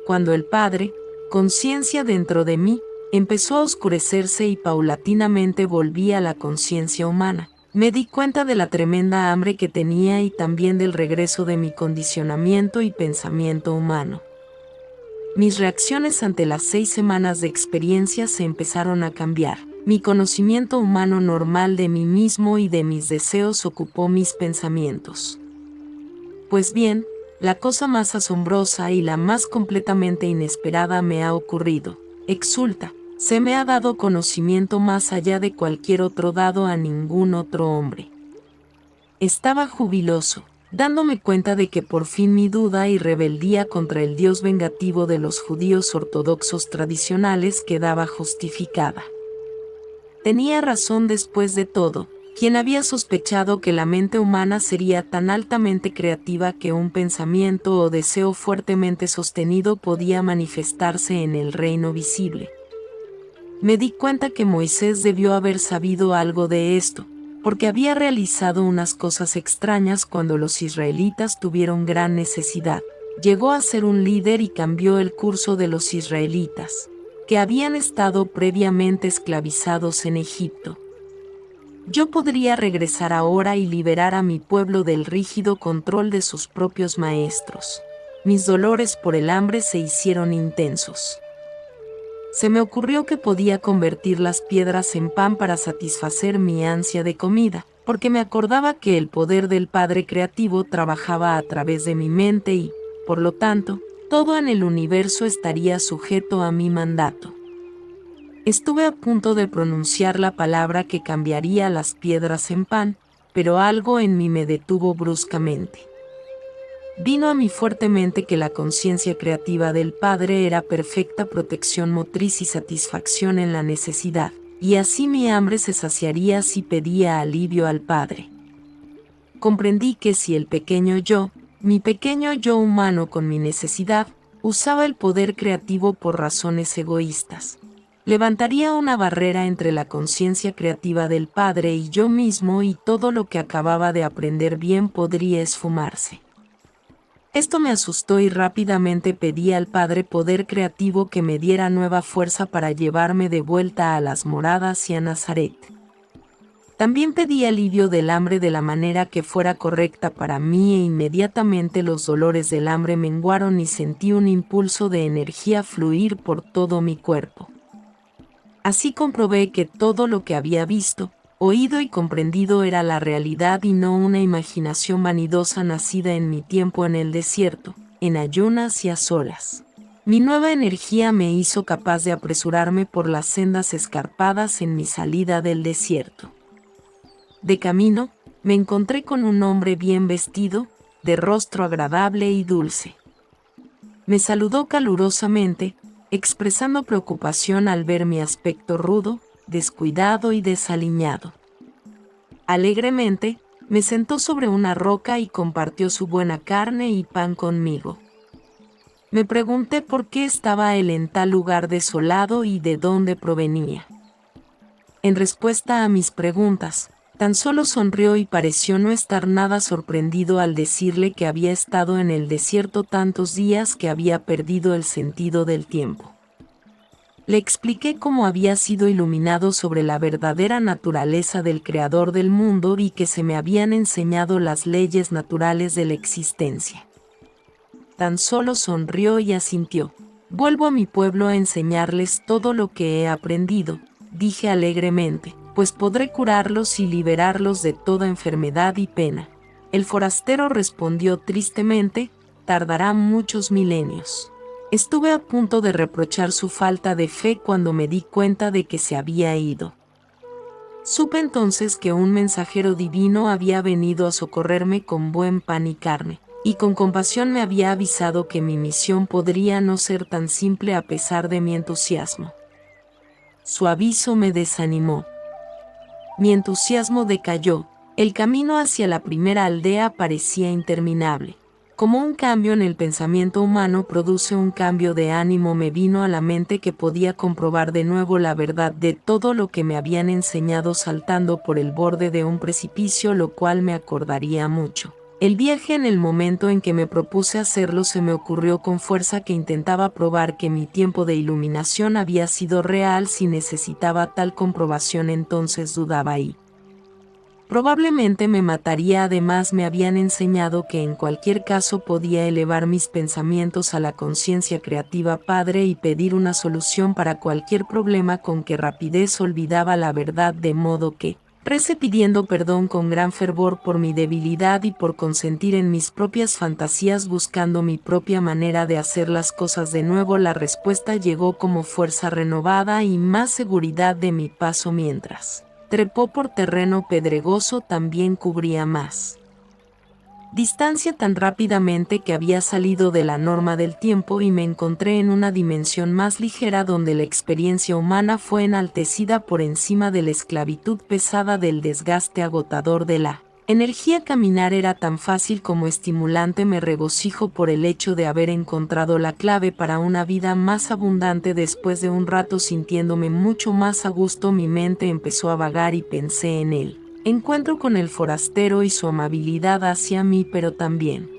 Cuando el Padre, conciencia dentro de mí, empezó a oscurecerse y paulatinamente volví a la conciencia humana, me di cuenta de la tremenda hambre que tenía y también del regreso de mi condicionamiento y pensamiento humano. Mis reacciones ante las 6 semanas de experiencia se empezaron a cambiar. Mi conocimiento humano normal de mí mismo y de mis deseos ocupó mis pensamientos. Pues bien, la cosa más asombrosa y la más completamente inesperada me ha ocurrido. Exulta, se me ha dado conocimiento más allá de cualquier otro dado a ningún otro hombre. Estaba jubiloso, dándome cuenta de que por fin mi duda y rebeldía contra el Dios vengativo de los judíos ortodoxos tradicionales quedaba justificada. Tenía razón después de todo, quien había sospechado que la mente humana sería tan altamente creativa que un pensamiento o deseo fuertemente sostenido podía manifestarse en el reino visible. Me di cuenta que Moisés debió haber sabido algo de esto, porque había realizado unas cosas extrañas cuando los israelitas tuvieron gran necesidad. Llegó a ser un líder y cambió el curso de los israelitas, que habían estado previamente esclavizados en Egipto. Yo podría regresar ahora y liberar a mi pueblo del rígido control de sus propios maestros. Mis dolores por el hambre se hicieron intensos. Se me ocurrió que podía convertir las piedras en pan para satisfacer mi ansia de comida, porque me acordaba que el poder del Padre Creativo trabajaba a través de mi mente y, por lo tanto, todo en el universo estaría sujeto a mi mandato. Estuve a punto de pronunciar la palabra que cambiaría las piedras en pan, pero algo en mí me detuvo bruscamente. Vino a mí fuertemente que la conciencia creativa del Padre era perfecta protección motriz y satisfacción en la necesidad, y así mi hambre se saciaría si pedía alivio al Padre. Comprendí que si el pequeño yo, mi pequeño yo humano con mi necesidad, usaba el poder creativo por razones egoístas, levantaría una barrera entre la conciencia creativa del Padre y yo mismo y todo lo que acababa de aprender bien podría esfumarse. Esto me asustó y rápidamente pedí al Padre poder creativo que me diera nueva fuerza para llevarme de vuelta a las moradas y a Nazaret. También pedí alivio del hambre de la manera que fuera correcta para mí e inmediatamente los dolores del hambre menguaron y sentí un impulso de energía fluir por todo mi cuerpo. Así comprobé que todo lo que había visto, oído y comprendido era la realidad y no una imaginación vanidosa nacida en mi tiempo en el desierto, en ayunas y a solas. Mi nueva energía me hizo capaz de apresurarme por las sendas escarpadas en mi salida del desierto. De camino, me encontré con un hombre bien vestido, de rostro agradable y dulce. Me saludó calurosamente, expresando preocupación al ver mi aspecto rudo, descuidado y desaliñado. Alegremente, me sentó sobre una roca y compartió su buena carne y pan conmigo. Me pregunté por qué estaba él en tal lugar desolado y de dónde provenía. En respuesta a mis preguntas, tan solo sonrió y pareció no estar nada sorprendido al decirle que había estado en el desierto tantos días que había perdido el sentido del tiempo. Le expliqué cómo había sido iluminado sobre la verdadera naturaleza del Creador del mundo y que se me habían enseñado las leyes naturales de la existencia. Tan solo sonrió y asintió. «Vuelvo a mi pueblo a enseñarles todo lo que he aprendido», dije alegremente, «pues podré curarlos y liberarlos de toda enfermedad y pena». El forastero respondió tristemente: «Tardará muchos milenios». Estuve a punto de reprochar su falta de fe cuando me di cuenta de que se había ido. Supe entonces que un mensajero divino había venido a socorrerme con buen pan y carne, y con compasión me había avisado que mi misión podría no ser tan simple a pesar de mi entusiasmo. Su aviso me desanimó. Mi entusiasmo decayó, el camino hacia la primera aldea parecía interminable. Como un cambio en el pensamiento humano produce un cambio de ánimo, me vino a la mente que podía comprobar de nuevo la verdad de todo lo que me habían enseñado saltando por el borde de un precipicio, lo cual me acordaría mucho. El viaje, en el momento en que me propuse hacerlo, se me ocurrió con fuerza que intentaba probar que mi tiempo de iluminación había sido real. Si necesitaba tal comprobación, entonces dudaba y probablemente me mataría. Además, me habían enseñado que en cualquier caso podía elevar mis pensamientos a la conciencia creativa Padre y pedir una solución para cualquier problema. Con qué rapidez olvidaba la verdad, de modo que recé pidiendo perdón con gran fervor por mi debilidad y por consentir en mis propias fantasías, buscando mi propia manera de hacer las cosas de nuevo. La respuesta llegó como fuerza renovada y más seguridad de mi paso mientras trepó por terreno pedregoso. También cubría más distancia tan rápidamente que había salido de la norma del tiempo y me encontré en una dimensión más ligera, donde la experiencia humana fue enaltecida por encima de la esclavitud pesada del desgaste agotador de la energía. Caminar era tan fácil como estimulante. Me regocijo por el hecho de haber encontrado la clave para una vida más abundante. Después de un rato, sintiéndome mucho más a gusto, mi mente empezó a vagar y pensé en él. Encuentro con el forastero y su amabilidad hacia mí, pero también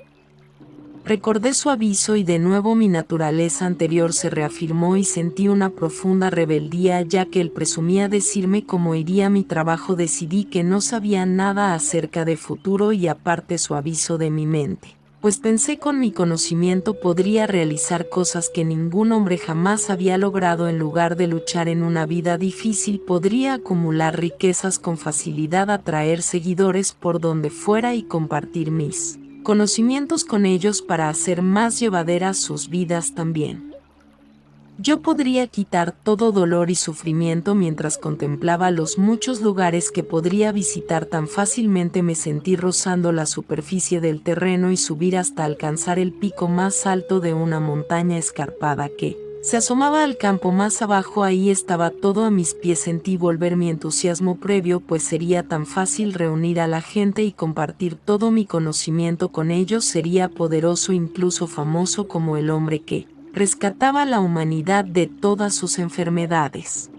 recordé su aviso y de nuevo mi naturaleza anterior se reafirmó y sentí una profunda rebeldía, ya que él presumía decirme cómo iría mi trabajo. Decidí que no sabía nada acerca de futuro y aparte su aviso de mi mente, pues pensé con mi conocimiento podría realizar cosas que ningún hombre jamás había logrado. En lugar de luchar en una vida difícil, podría acumular riquezas con facilidad, atraer seguidores por donde fuera y compartir mis conocimientos con ellos para hacer más llevaderas sus vidas también. Yo podría quitar todo dolor y sufrimiento. Mientras contemplaba los muchos lugares que podría visitar tan fácilmente, me sentí rozando la superficie del terreno y subir hasta alcanzar el pico más alto de una montaña escarpada que se asomaba al campo más abajo. Ahí estaba todo a mis pies. Sentí volver mi entusiasmo previo, pues sería tan fácil reunir a la gente y compartir todo mi conocimiento con ellos. Sería poderoso, incluso famoso, como el hombre que rescataba a la humanidad de todas sus enfermedades.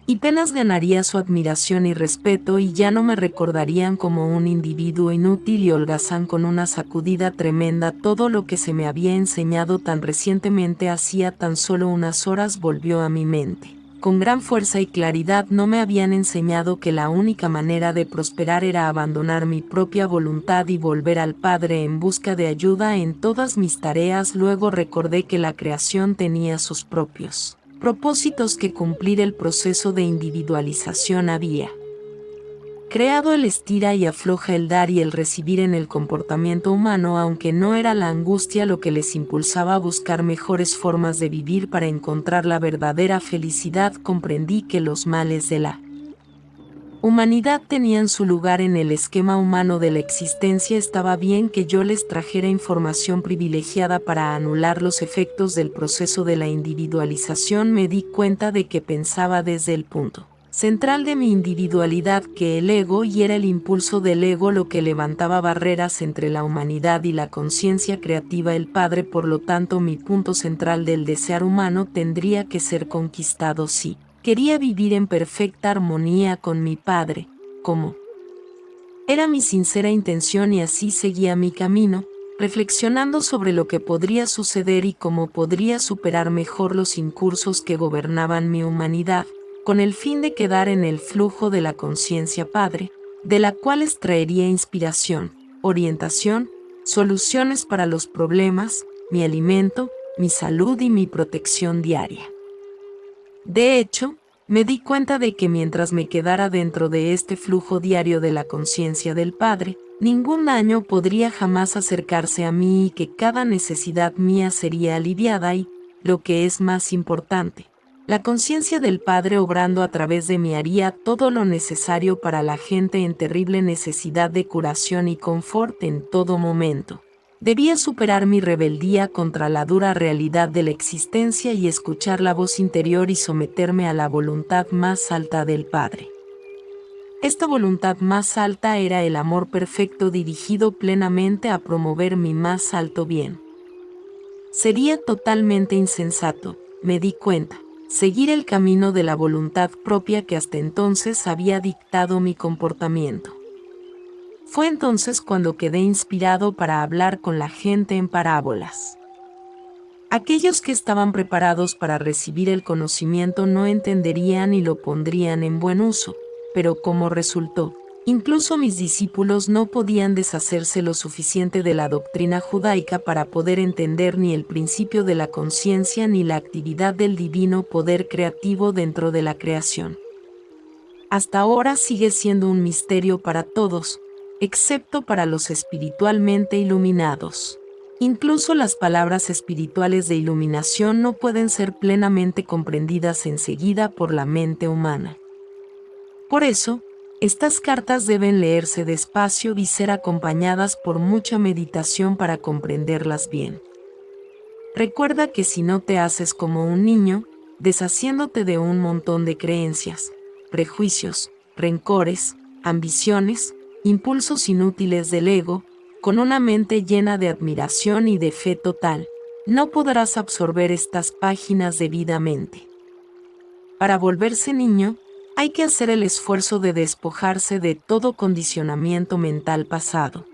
Y penas ganaría su admiración y respeto, y ya no me recordarían como un individuo inútil y holgazán. Con una sacudida tremenda, todo lo que se me había enseñado tan recientemente, hacía tan solo unas horas, volvió a mi mente. Con gran fuerza y claridad. No me habían enseñado que la única manera de prosperar era abandonar mi propia voluntad y volver al Padre en busca de ayuda en todas mis tareas. Luego recordé que la creación tenía sus propios propósitos que cumplir. El proceso de individualización había creado el estira y afloja, el dar y el recibir en el comportamiento humano, aunque no era la angustia lo que les impulsaba a buscar mejores formas de vivir para encontrar la verdadera felicidad. Comprendí que los males de la humanidad tenían su lugar en el esquema humano de la existencia. Estaba bien que yo les trajera información privilegiada para anular los efectos del proceso de la individualización. Me di cuenta de que pensaba desde el punto central de mi individualidad, que el ego, y era el impulso del ego lo que levantaba barreras entre la humanidad y la conciencia creativa, el Padre. Por lo tanto, mi punto central del desear humano tendría que ser conquistado si quería vivir en perfecta armonía con mi Padre, como era mi sincera intención, y así seguía mi camino, reflexionando sobre lo que podría suceder y cómo podría superar mejor los incursos que gobernaban mi humanidad, con el fin de quedar en el flujo de la conciencia Padre, de la cual extraería inspiración, orientación, soluciones para los problemas, mi alimento, mi salud y mi protección diaria. De hecho, me di cuenta de que mientras me quedara dentro de este flujo diario de la conciencia del Padre, ningún daño podría jamás acercarse a mí, y que cada necesidad mía sería aliviada y, lo que es más importante, la conciencia del Padre obrando a través de mí haría todo lo necesario para la gente en terrible necesidad de curación y confort en todo momento. Debía superar mi rebeldía contra la dura realidad de la existencia y escuchar la voz interior y someterme a la voluntad más alta del Padre. Esta voluntad más alta era el amor perfecto dirigido plenamente a promover mi más alto bien. Sería totalmente insensato, me di cuenta, seguir el camino de la voluntad propia que hasta entonces había dictado mi comportamiento. Fue entonces cuando quedé inspirado para hablar con la gente en parábolas. Aquellos que estaban preparados para recibir el conocimiento no entenderían y lo pondrían en buen uso, pero como resultó, incluso mis discípulos no podían deshacerse lo suficiente de la doctrina judaica para poder entender ni el principio de la conciencia ni la actividad del divino poder creativo dentro de la creación. Hasta ahora sigue siendo un misterio para todos, excepto para los espiritualmente iluminados. Incluso las palabras espirituales de iluminación no pueden ser plenamente comprendidas enseguida por la mente humana. Por eso, estas cartas deben leerse despacio y ser acompañadas por mucha meditación para comprenderlas bien. Recuerda que si no te haces como un niño, deshaciéndote de un montón de creencias, prejuicios, rencores, ambiciones, impulsos inútiles del ego, con una mente llena de admiración y de fe total, no podrás absorber estas páginas debidamente. Para volverse niño, hay que hacer el esfuerzo de despojarse de todo condicionamiento mental pasado.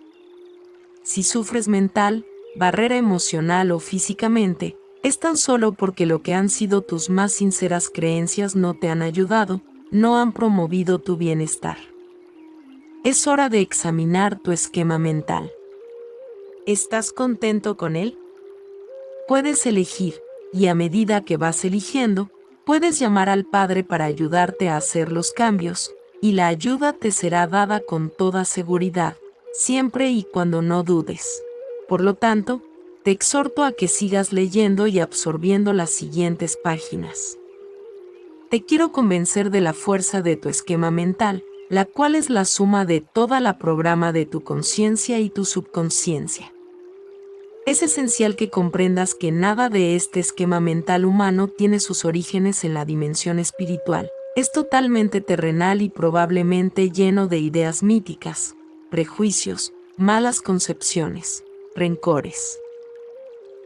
Si sufres mental, barrera emocional o físicamente, es tan solo porque lo que han sido tus más sinceras creencias no te han ayudado, no han promovido tu bienestar. Es hora de examinar tu esquema mental. ¿Estás contento con él? Puedes elegir, y a medida que vas eligiendo, puedes llamar al Padre para ayudarte a hacer los cambios, y la ayuda te será dada con toda seguridad, siempre y cuando no dudes. Por lo tanto, te exhorto a que sigas leyendo y absorbiendo las siguientes páginas. Te quiero convencer de la fuerza de tu esquema mental, la cual es la suma de toda la programa de tu conciencia y tu subconsciencia. Es esencial que comprendas que nada de este esquema mental humano tiene sus orígenes en la dimensión espiritual. Es totalmente terrenal y probablemente lleno de ideas míticas, prejuicios, malas concepciones, rencores,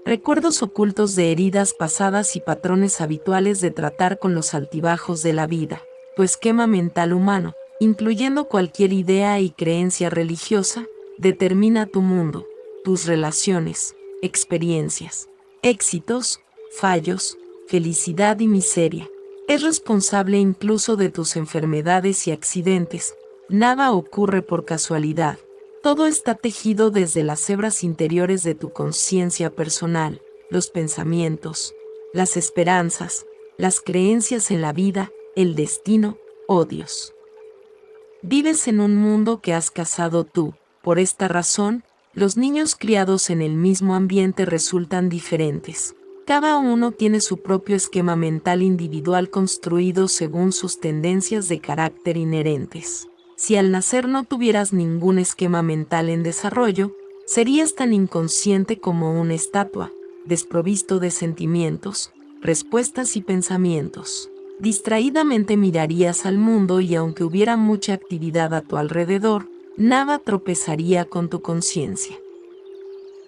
recuerdos ocultos de heridas pasadas y patrones habituales de tratar con los altibajos de la vida. Tu esquema mental humano, incluyendo cualquier idea y creencia religiosa, determina tu mundo, tus relaciones, experiencias, éxitos, fallos, felicidad y miseria. Es responsable incluso de tus enfermedades y accidentes. Nada ocurre por casualidad. Todo está tejido desde las hebras interiores de tu conciencia personal, los pensamientos, las esperanzas, las creencias en la vida, el destino, oh Dios. Vives en un mundo que has cazado tú. Por esta razón, los niños criados en el mismo ambiente resultan diferentes. Cada uno tiene su propio esquema mental individual construido según sus tendencias de carácter inherentes. Si al nacer no tuvieras ningún esquema mental en desarrollo, serías tan inconsciente como una estatua, desprovisto de sentimientos, respuestas y pensamientos. Distraídamente mirarías al mundo y aunque hubiera mucha actividad a tu alrededor, nada tropezaría con tu conciencia.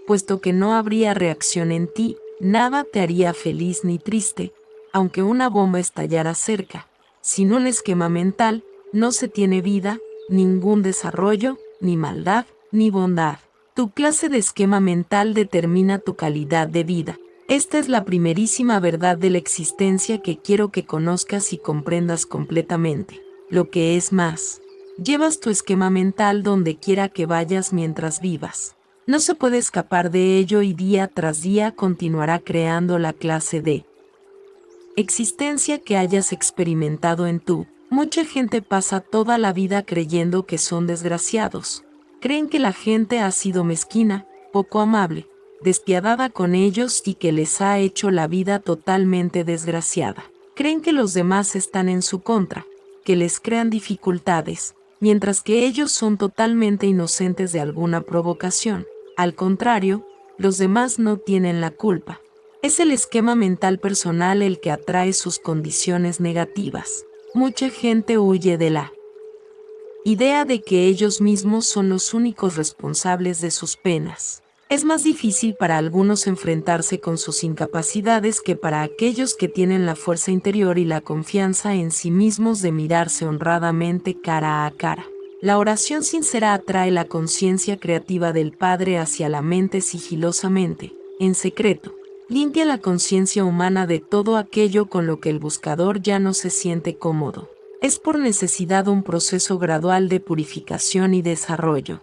Puesto que no habría reacción en ti, nada te haría feliz ni triste, aunque una bomba estallara cerca. Sin un esquema mental, no se tiene vida, ningún desarrollo, ni maldad, ni bondad. Tu clase de esquema mental determina tu calidad de vida. Esta es la primerísima verdad de la existencia que quiero que conozcas y comprendas completamente. Lo que es más, llevas tu esquema mental donde quiera que vayas mientras vivas. No se puede escapar de ello y día tras día continuará creando la clase de existencia que hayas experimentado en tú. Mucha gente pasa toda la vida creyendo que son desgraciados. Creen que la gente ha sido mezquina, poco amable, despiadada con ellos y que les ha hecho la vida totalmente desgraciada. Creen que los demás están en su contra, que les crean dificultades, mientras que ellos son totalmente inocentes de alguna provocación. Al contrario, los demás no tienen la culpa. Es el esquema mental personal el que atrae sus condiciones negativas. Mucha gente huye de la idea de que ellos mismos son los únicos responsables de sus penas. Es más difícil para algunos enfrentarse con sus incapacidades que para aquellos que tienen la fuerza interior y la confianza en sí mismos de mirarse honradamente cara a cara. La oración sincera atrae la conciencia creativa del Padre hacia la mente sigilosamente, en secreto. Limpia la conciencia humana de todo aquello con lo que el buscador ya no se siente cómodo. Es por necesidad un proceso gradual de purificación y desarrollo.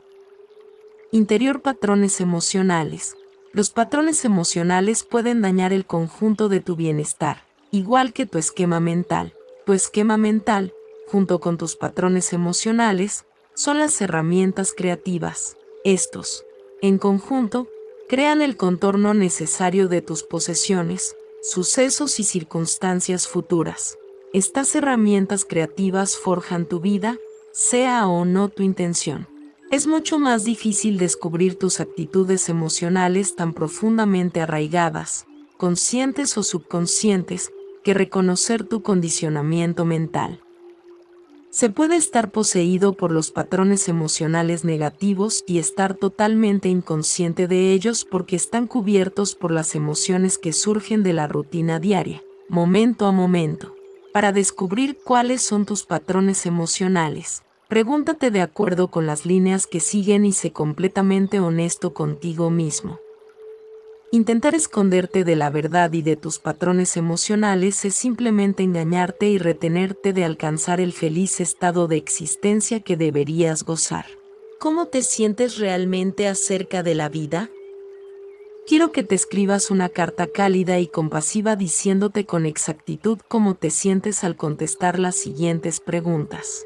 Interior. Patrones emocionales. Los patrones emocionales pueden dañar el conjunto de tu bienestar, igual que tu esquema mental. Tu esquema mental, junto con tus patrones emocionales, son las herramientas creativas. Estos, en conjunto, crean el contorno necesario de tus posesiones, sucesos y circunstancias futuras. Estas herramientas creativas forjan tu vida, sea o no tu intención. Es mucho más difícil descubrir tus actitudes emocionales tan profundamente arraigadas, conscientes o subconscientes, que reconocer tu condicionamiento mental. Se puede estar poseído por los patrones emocionales negativos y estar totalmente inconsciente de ellos porque están cubiertos por las emociones que surgen de la rutina diaria, momento a momento. Para descubrir cuáles son tus patrones emocionales, pregúntate de acuerdo con las líneas que siguen y sé completamente honesto contigo mismo. Intentar esconderte de la verdad y de tus patrones emocionales es simplemente engañarte y retenerte de alcanzar el feliz estado de existencia que deberías gozar. ¿Cómo te sientes realmente acerca de la vida? Quiero que te escribas una carta cálida y compasiva diciéndote con exactitud cómo te sientes al contestar las siguientes preguntas.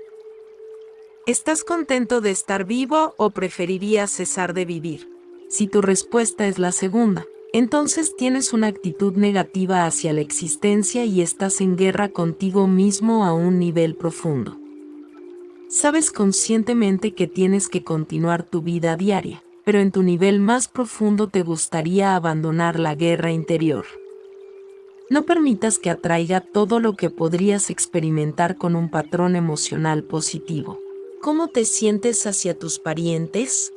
¿Estás contento de estar vivo o preferirías cesar de vivir? Si tu respuesta es la segunda, entonces tienes una actitud negativa hacia la existencia y estás en guerra contigo mismo a un nivel profundo. Sabes conscientemente que tienes que continuar tu vida diaria, pero en tu nivel más profundo te gustaría abandonar la guerra interior. No permitas que atraiga todo lo que podrías experimentar con un patrón emocional positivo. ¿Cómo te sientes hacia tus parientes?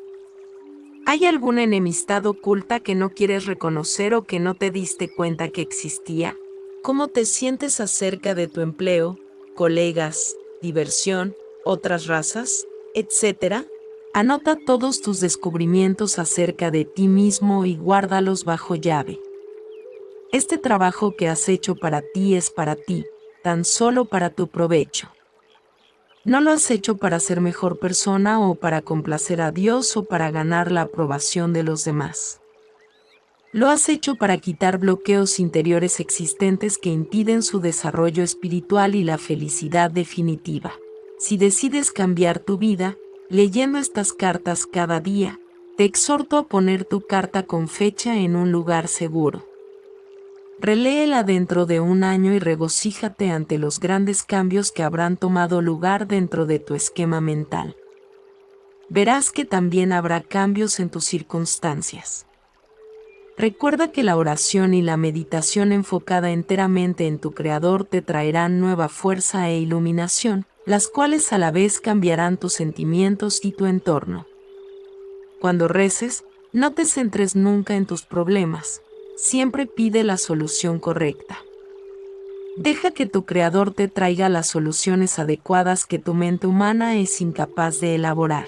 ¿Hay alguna enemistad oculta que no quieres reconocer o que no te diste cuenta que existía? ¿Cómo te sientes acerca de tu empleo, colegas, diversión, otras razas, etcétera? Anota todos tus descubrimientos acerca de ti mismo y guárdalos bajo llave. Este trabajo que has hecho para ti es para ti, tan solo para tu provecho. No lo has hecho para ser mejor persona o para complacer a Dios o para ganar la aprobación de los demás. Lo has hecho para quitar bloqueos interiores existentes que impiden su desarrollo espiritual y la felicidad definitiva. Si decides cambiar tu vida, leyendo estas cartas cada día, te exhorto a poner tu carta con fecha en un lugar seguro. Reléela dentro de un año y regocíjate ante los grandes cambios que habrán tomado lugar dentro de tu esquema mental. Verás que también habrá cambios en tus circunstancias. Recuerda que la oración y la meditación enfocada enteramente en tu Creador te traerán nueva fuerza e iluminación, las cuales a la vez cambiarán tus sentimientos y tu entorno. Cuando reces, no te centres nunca en tus problemas, siempre pide la solución correcta. Deja que tu Creador te traiga las soluciones adecuadas que tu mente humana es incapaz de elaborar.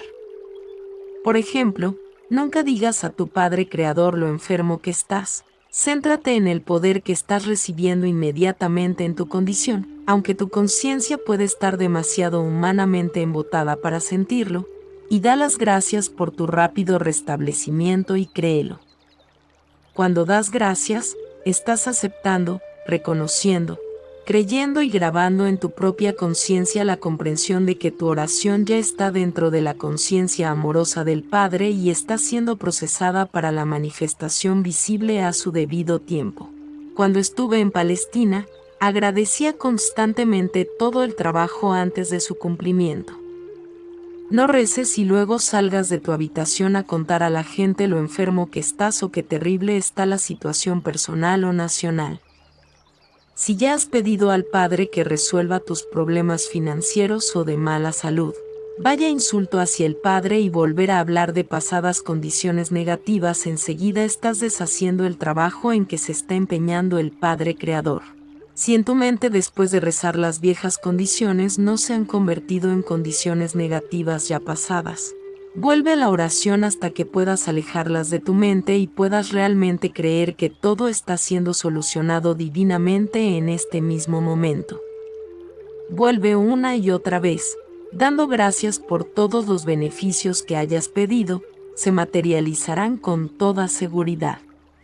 Por ejemplo, nunca digas a tu Padre Creador lo enfermo que estás. Céntrate en el poder que estás recibiendo inmediatamente en tu condición, aunque tu conciencia puede estar demasiado humanamente embotada para sentirlo, y da las gracias por tu rápido restablecimiento y créelo. Cuando das gracias, estás aceptando, reconociendo, creyendo y grabando en tu propia conciencia la comprensión de que tu oración ya está dentro de la conciencia amorosa del Padre y está siendo procesada para la manifestación visible a su debido tiempo. Cuando estuve en Palestina, agradecía constantemente todo el trabajo antes de su cumplimiento. No reces y luego salgas de tu habitación a contar a la gente lo enfermo que estás o qué terrible está la situación personal o nacional. Si ya has pedido al Padre que resuelva tus problemas financieros o de mala salud, vaya insulto hacia el Padre y volver a hablar de pasadas condiciones negativas, enseguida estás deshaciendo el trabajo en que se está empeñando el Padre Creador. Si en tu mente después de rezar las viejas condiciones no se han convertido en condiciones negativas ya pasadas, vuelve a la oración hasta que puedas alejarlas de tu mente y puedas realmente creer que todo está siendo solucionado divinamente en este mismo momento. Vuelve una y otra vez, dando gracias por todos los beneficios que hayas pedido, se materializarán con toda seguridad.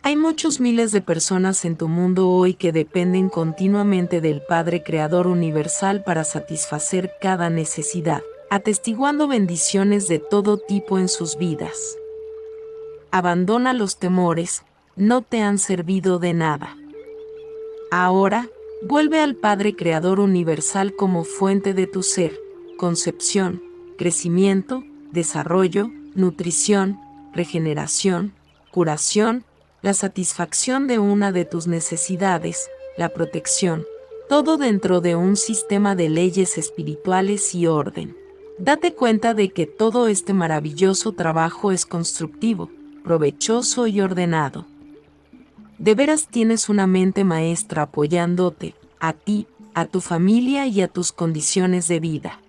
Hay muchos miles de personas en tu mundo hoy que dependen continuamente del Padre Creador Universal para satisfacer cada necesidad, atestiguando bendiciones de todo tipo en sus vidas. Abandona los temores, no te han servido de nada. Ahora, vuelve al Padre Creador Universal como fuente de tu ser, concepción, crecimiento, desarrollo, nutrición, regeneración, curación, la satisfacción de una de tus necesidades, la protección, todo dentro de un sistema de leyes espirituales y orden. Date cuenta de que todo este maravilloso trabajo es constructivo, provechoso y ordenado. De veras tienes una mente maestra apoyándote, a ti, a tu familia y a tus condiciones de vida.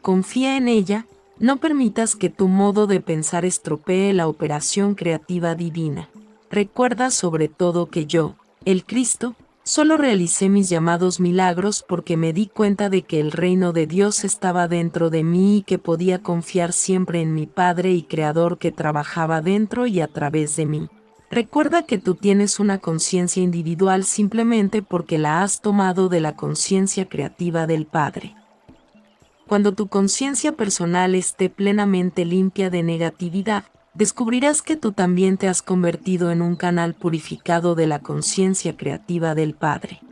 Confía en ella, no permitas que tu modo de pensar estropee la operación creativa divina. Recuerda sobre todo que yo, el Cristo, solo realicé mis llamados milagros porque me di cuenta de que el reino de Dios estaba dentro de mí y que podía confiar siempre en mi Padre y Creador que trabajaba dentro y a través de mí. Recuerda que tú tienes una conciencia individual simplemente porque la has tomado de la conciencia creativa del Padre. Cuando tu conciencia personal esté plenamente limpia de negatividad, descubrirás que tú también te has convertido en un canal purificado de la conciencia creativa del Padre.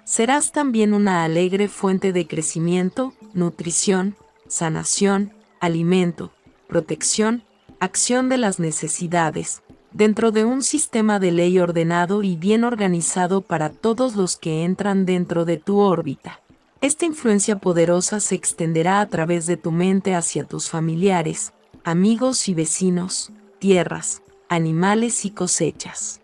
Serás también una alegre fuente de crecimiento, nutrición, sanación, alimento, protección, acción de las necesidades, dentro de un sistema de ley ordenado y bien organizado para todos los que entran dentro de tu órbita. Esta influencia poderosa se extenderá a través de tu mente hacia tus familiares, amigos y vecinos, tierras, animales y cosechas.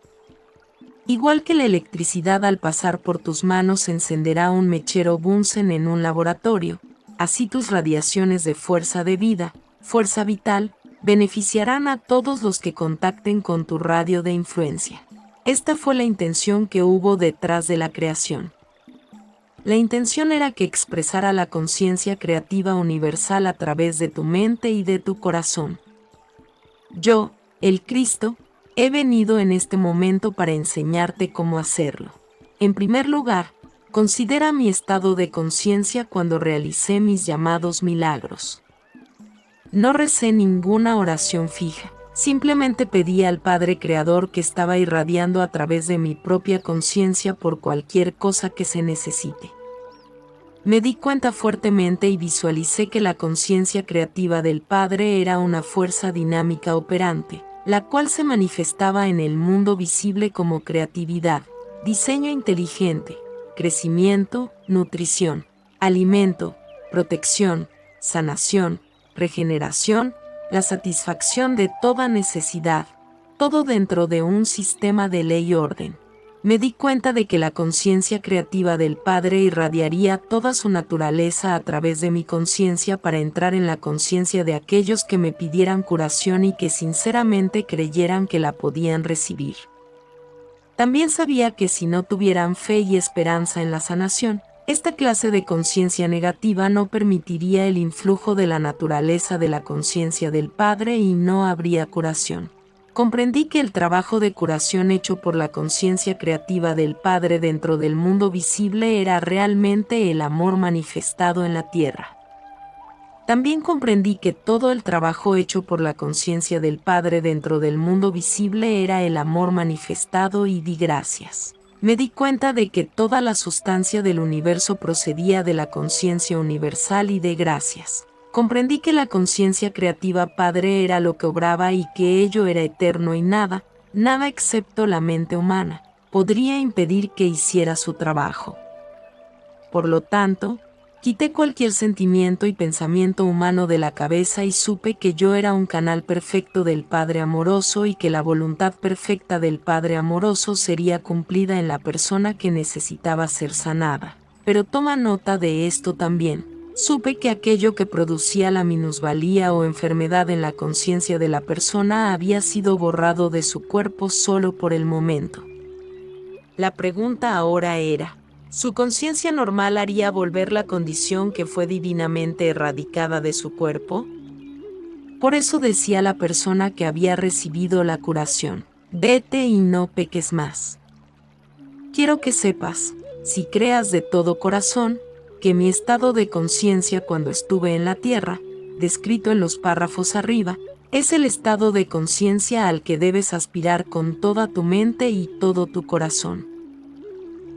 Igual que la electricidad al pasar por tus manos encenderá un mechero Bunsen en un laboratorio, así tus radiaciones de fuerza de vida, fuerza vital, beneficiarán a todos los que contacten con tu radio de influencia. Esta fue la intención que hubo detrás de la creación. La intención era que expresara la conciencia creativa universal a través de tu mente y de tu corazón. Yo, el Cristo, he venido en este momento para enseñarte cómo hacerlo. En primer lugar, Considera mi estado de conciencia cuando realicé mis llamados milagros. No recé ninguna oración fija, simplemente pedí al Padre Creador que estaba irradiando a través de mi propia conciencia por cualquier cosa que se necesite. Me di cuenta fuertemente y visualicé que la conciencia creativa del Padre era una fuerza dinámica operante, la cual se manifestaba en el mundo visible como creatividad, diseño inteligente, crecimiento, nutrición, alimento, protección, sanación, regeneración, la satisfacción de toda necesidad, todo dentro de un sistema de ley y orden. Me di cuenta de que la conciencia creativa del Padre irradiaría toda su naturaleza a través de mi conciencia para entrar en la conciencia de aquellos que me pidieran curación y que sinceramente creyeran que la podían recibir. También sabía que si no tuvieran fe y esperanza en la sanación, esta clase de conciencia negativa no permitiría el influjo de la naturaleza de la conciencia del Padre y no habría curación. Comprendí que el trabajo de curación hecho por la conciencia creativa del Padre dentro del mundo visible era realmente el amor manifestado en la tierra. También comprendí que todo el trabajo hecho por la conciencia del Padre dentro del mundo visible era el amor manifestado y di gracias. Me di cuenta de que toda la sustancia del universo procedía de la conciencia universal y de gracias. Comprendí que la conciencia creativa Padre era lo que obraba y que ello era eterno y nada excepto la mente humana, podría impedir que hiciera su trabajo. Por lo tanto, quité cualquier sentimiento y pensamiento humano de la cabeza y supe que yo era un canal perfecto del Padre amoroso y que la voluntad perfecta del Padre amoroso sería cumplida en la persona que necesitaba ser sanada. Pero toma nota de esto también. Supe que aquello que producía la minusvalía o enfermedad en la conciencia de la persona había sido borrado de su cuerpo solo por el momento. La pregunta ahora era, ¿su conciencia normal haría volver la condición que fue divinamente erradicada de su cuerpo? Por eso decía la persona que había recibido la curación, vete y no peques más. Quiero que sepas, si creas de todo corazón, que mi estado de conciencia cuando estuve en la tierra, descrito en los párrafos arriba, es el estado de conciencia al que debes aspirar con toda tu mente y todo tu corazón.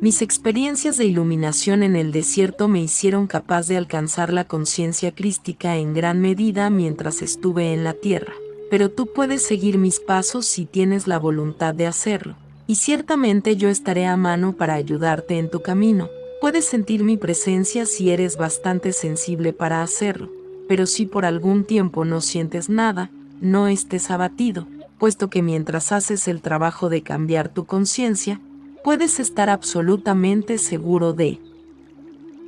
Mis experiencias de iluminación en el desierto me hicieron capaz de alcanzar la conciencia crística en gran medida mientras estuve en la tierra, pero tú puedes seguir mis pasos si tienes la voluntad de hacerlo, y ciertamente yo estaré a mano para ayudarte en tu camino. Puedes sentir mi presencia si eres bastante sensible para hacerlo, pero si por algún tiempo no sientes nada, no estés abatido, puesto que mientras haces el trabajo de cambiar tu conciencia, puedes estar absolutamente seguro de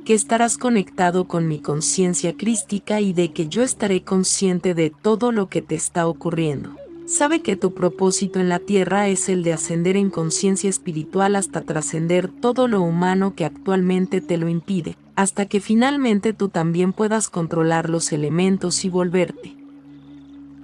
que estarás conectado con mi conciencia crística y de que yo estaré consciente de todo lo que te está ocurriendo. Sabe que tu propósito en la tierra es el de ascender en conciencia espiritual hasta trascender todo lo humano que actualmente te lo impide, hasta que finalmente tú también puedas controlar los elementos y volverte.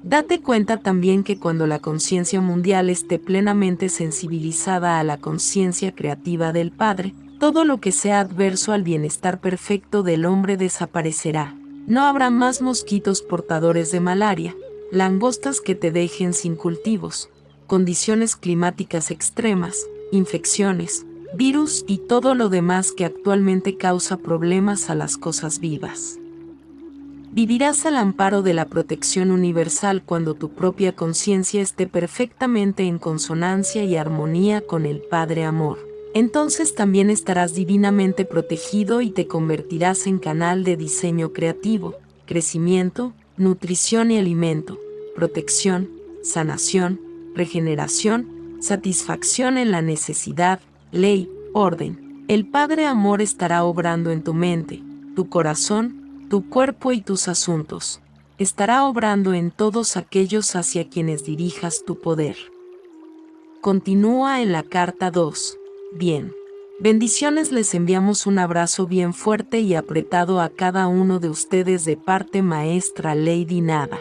Date cuenta también que cuando la conciencia mundial esté plenamente sensibilizada a la conciencia creativa del Padre, todo lo que sea adverso al bienestar perfecto del hombre desaparecerá. No habrá más mosquitos portadores de malaria, langostas que te dejen sin cultivos, condiciones climáticas extremas, infecciones, virus y todo lo demás que actualmente causa problemas a las cosas vivas. Vivirás al amparo de la protección universal cuando tu propia conciencia esté perfectamente en consonancia y armonía con el Padre Amor. Entonces también estarás divinamente protegido y te convertirás en canal de diseño creativo, crecimiento, nutrición y alimento, protección, sanación, regeneración, satisfacción en la necesidad, ley, orden. El Padre Amor estará obrando en tu mente, tu corazón, tu cuerpo y tus asuntos. Estará obrando en todos aquellos hacia quienes dirijas tu poder. Continúa en la carta 2. Bien. Bendiciones, les enviamos un abrazo bien fuerte y apretado a cada uno de ustedes de parte maestra Lady Nada.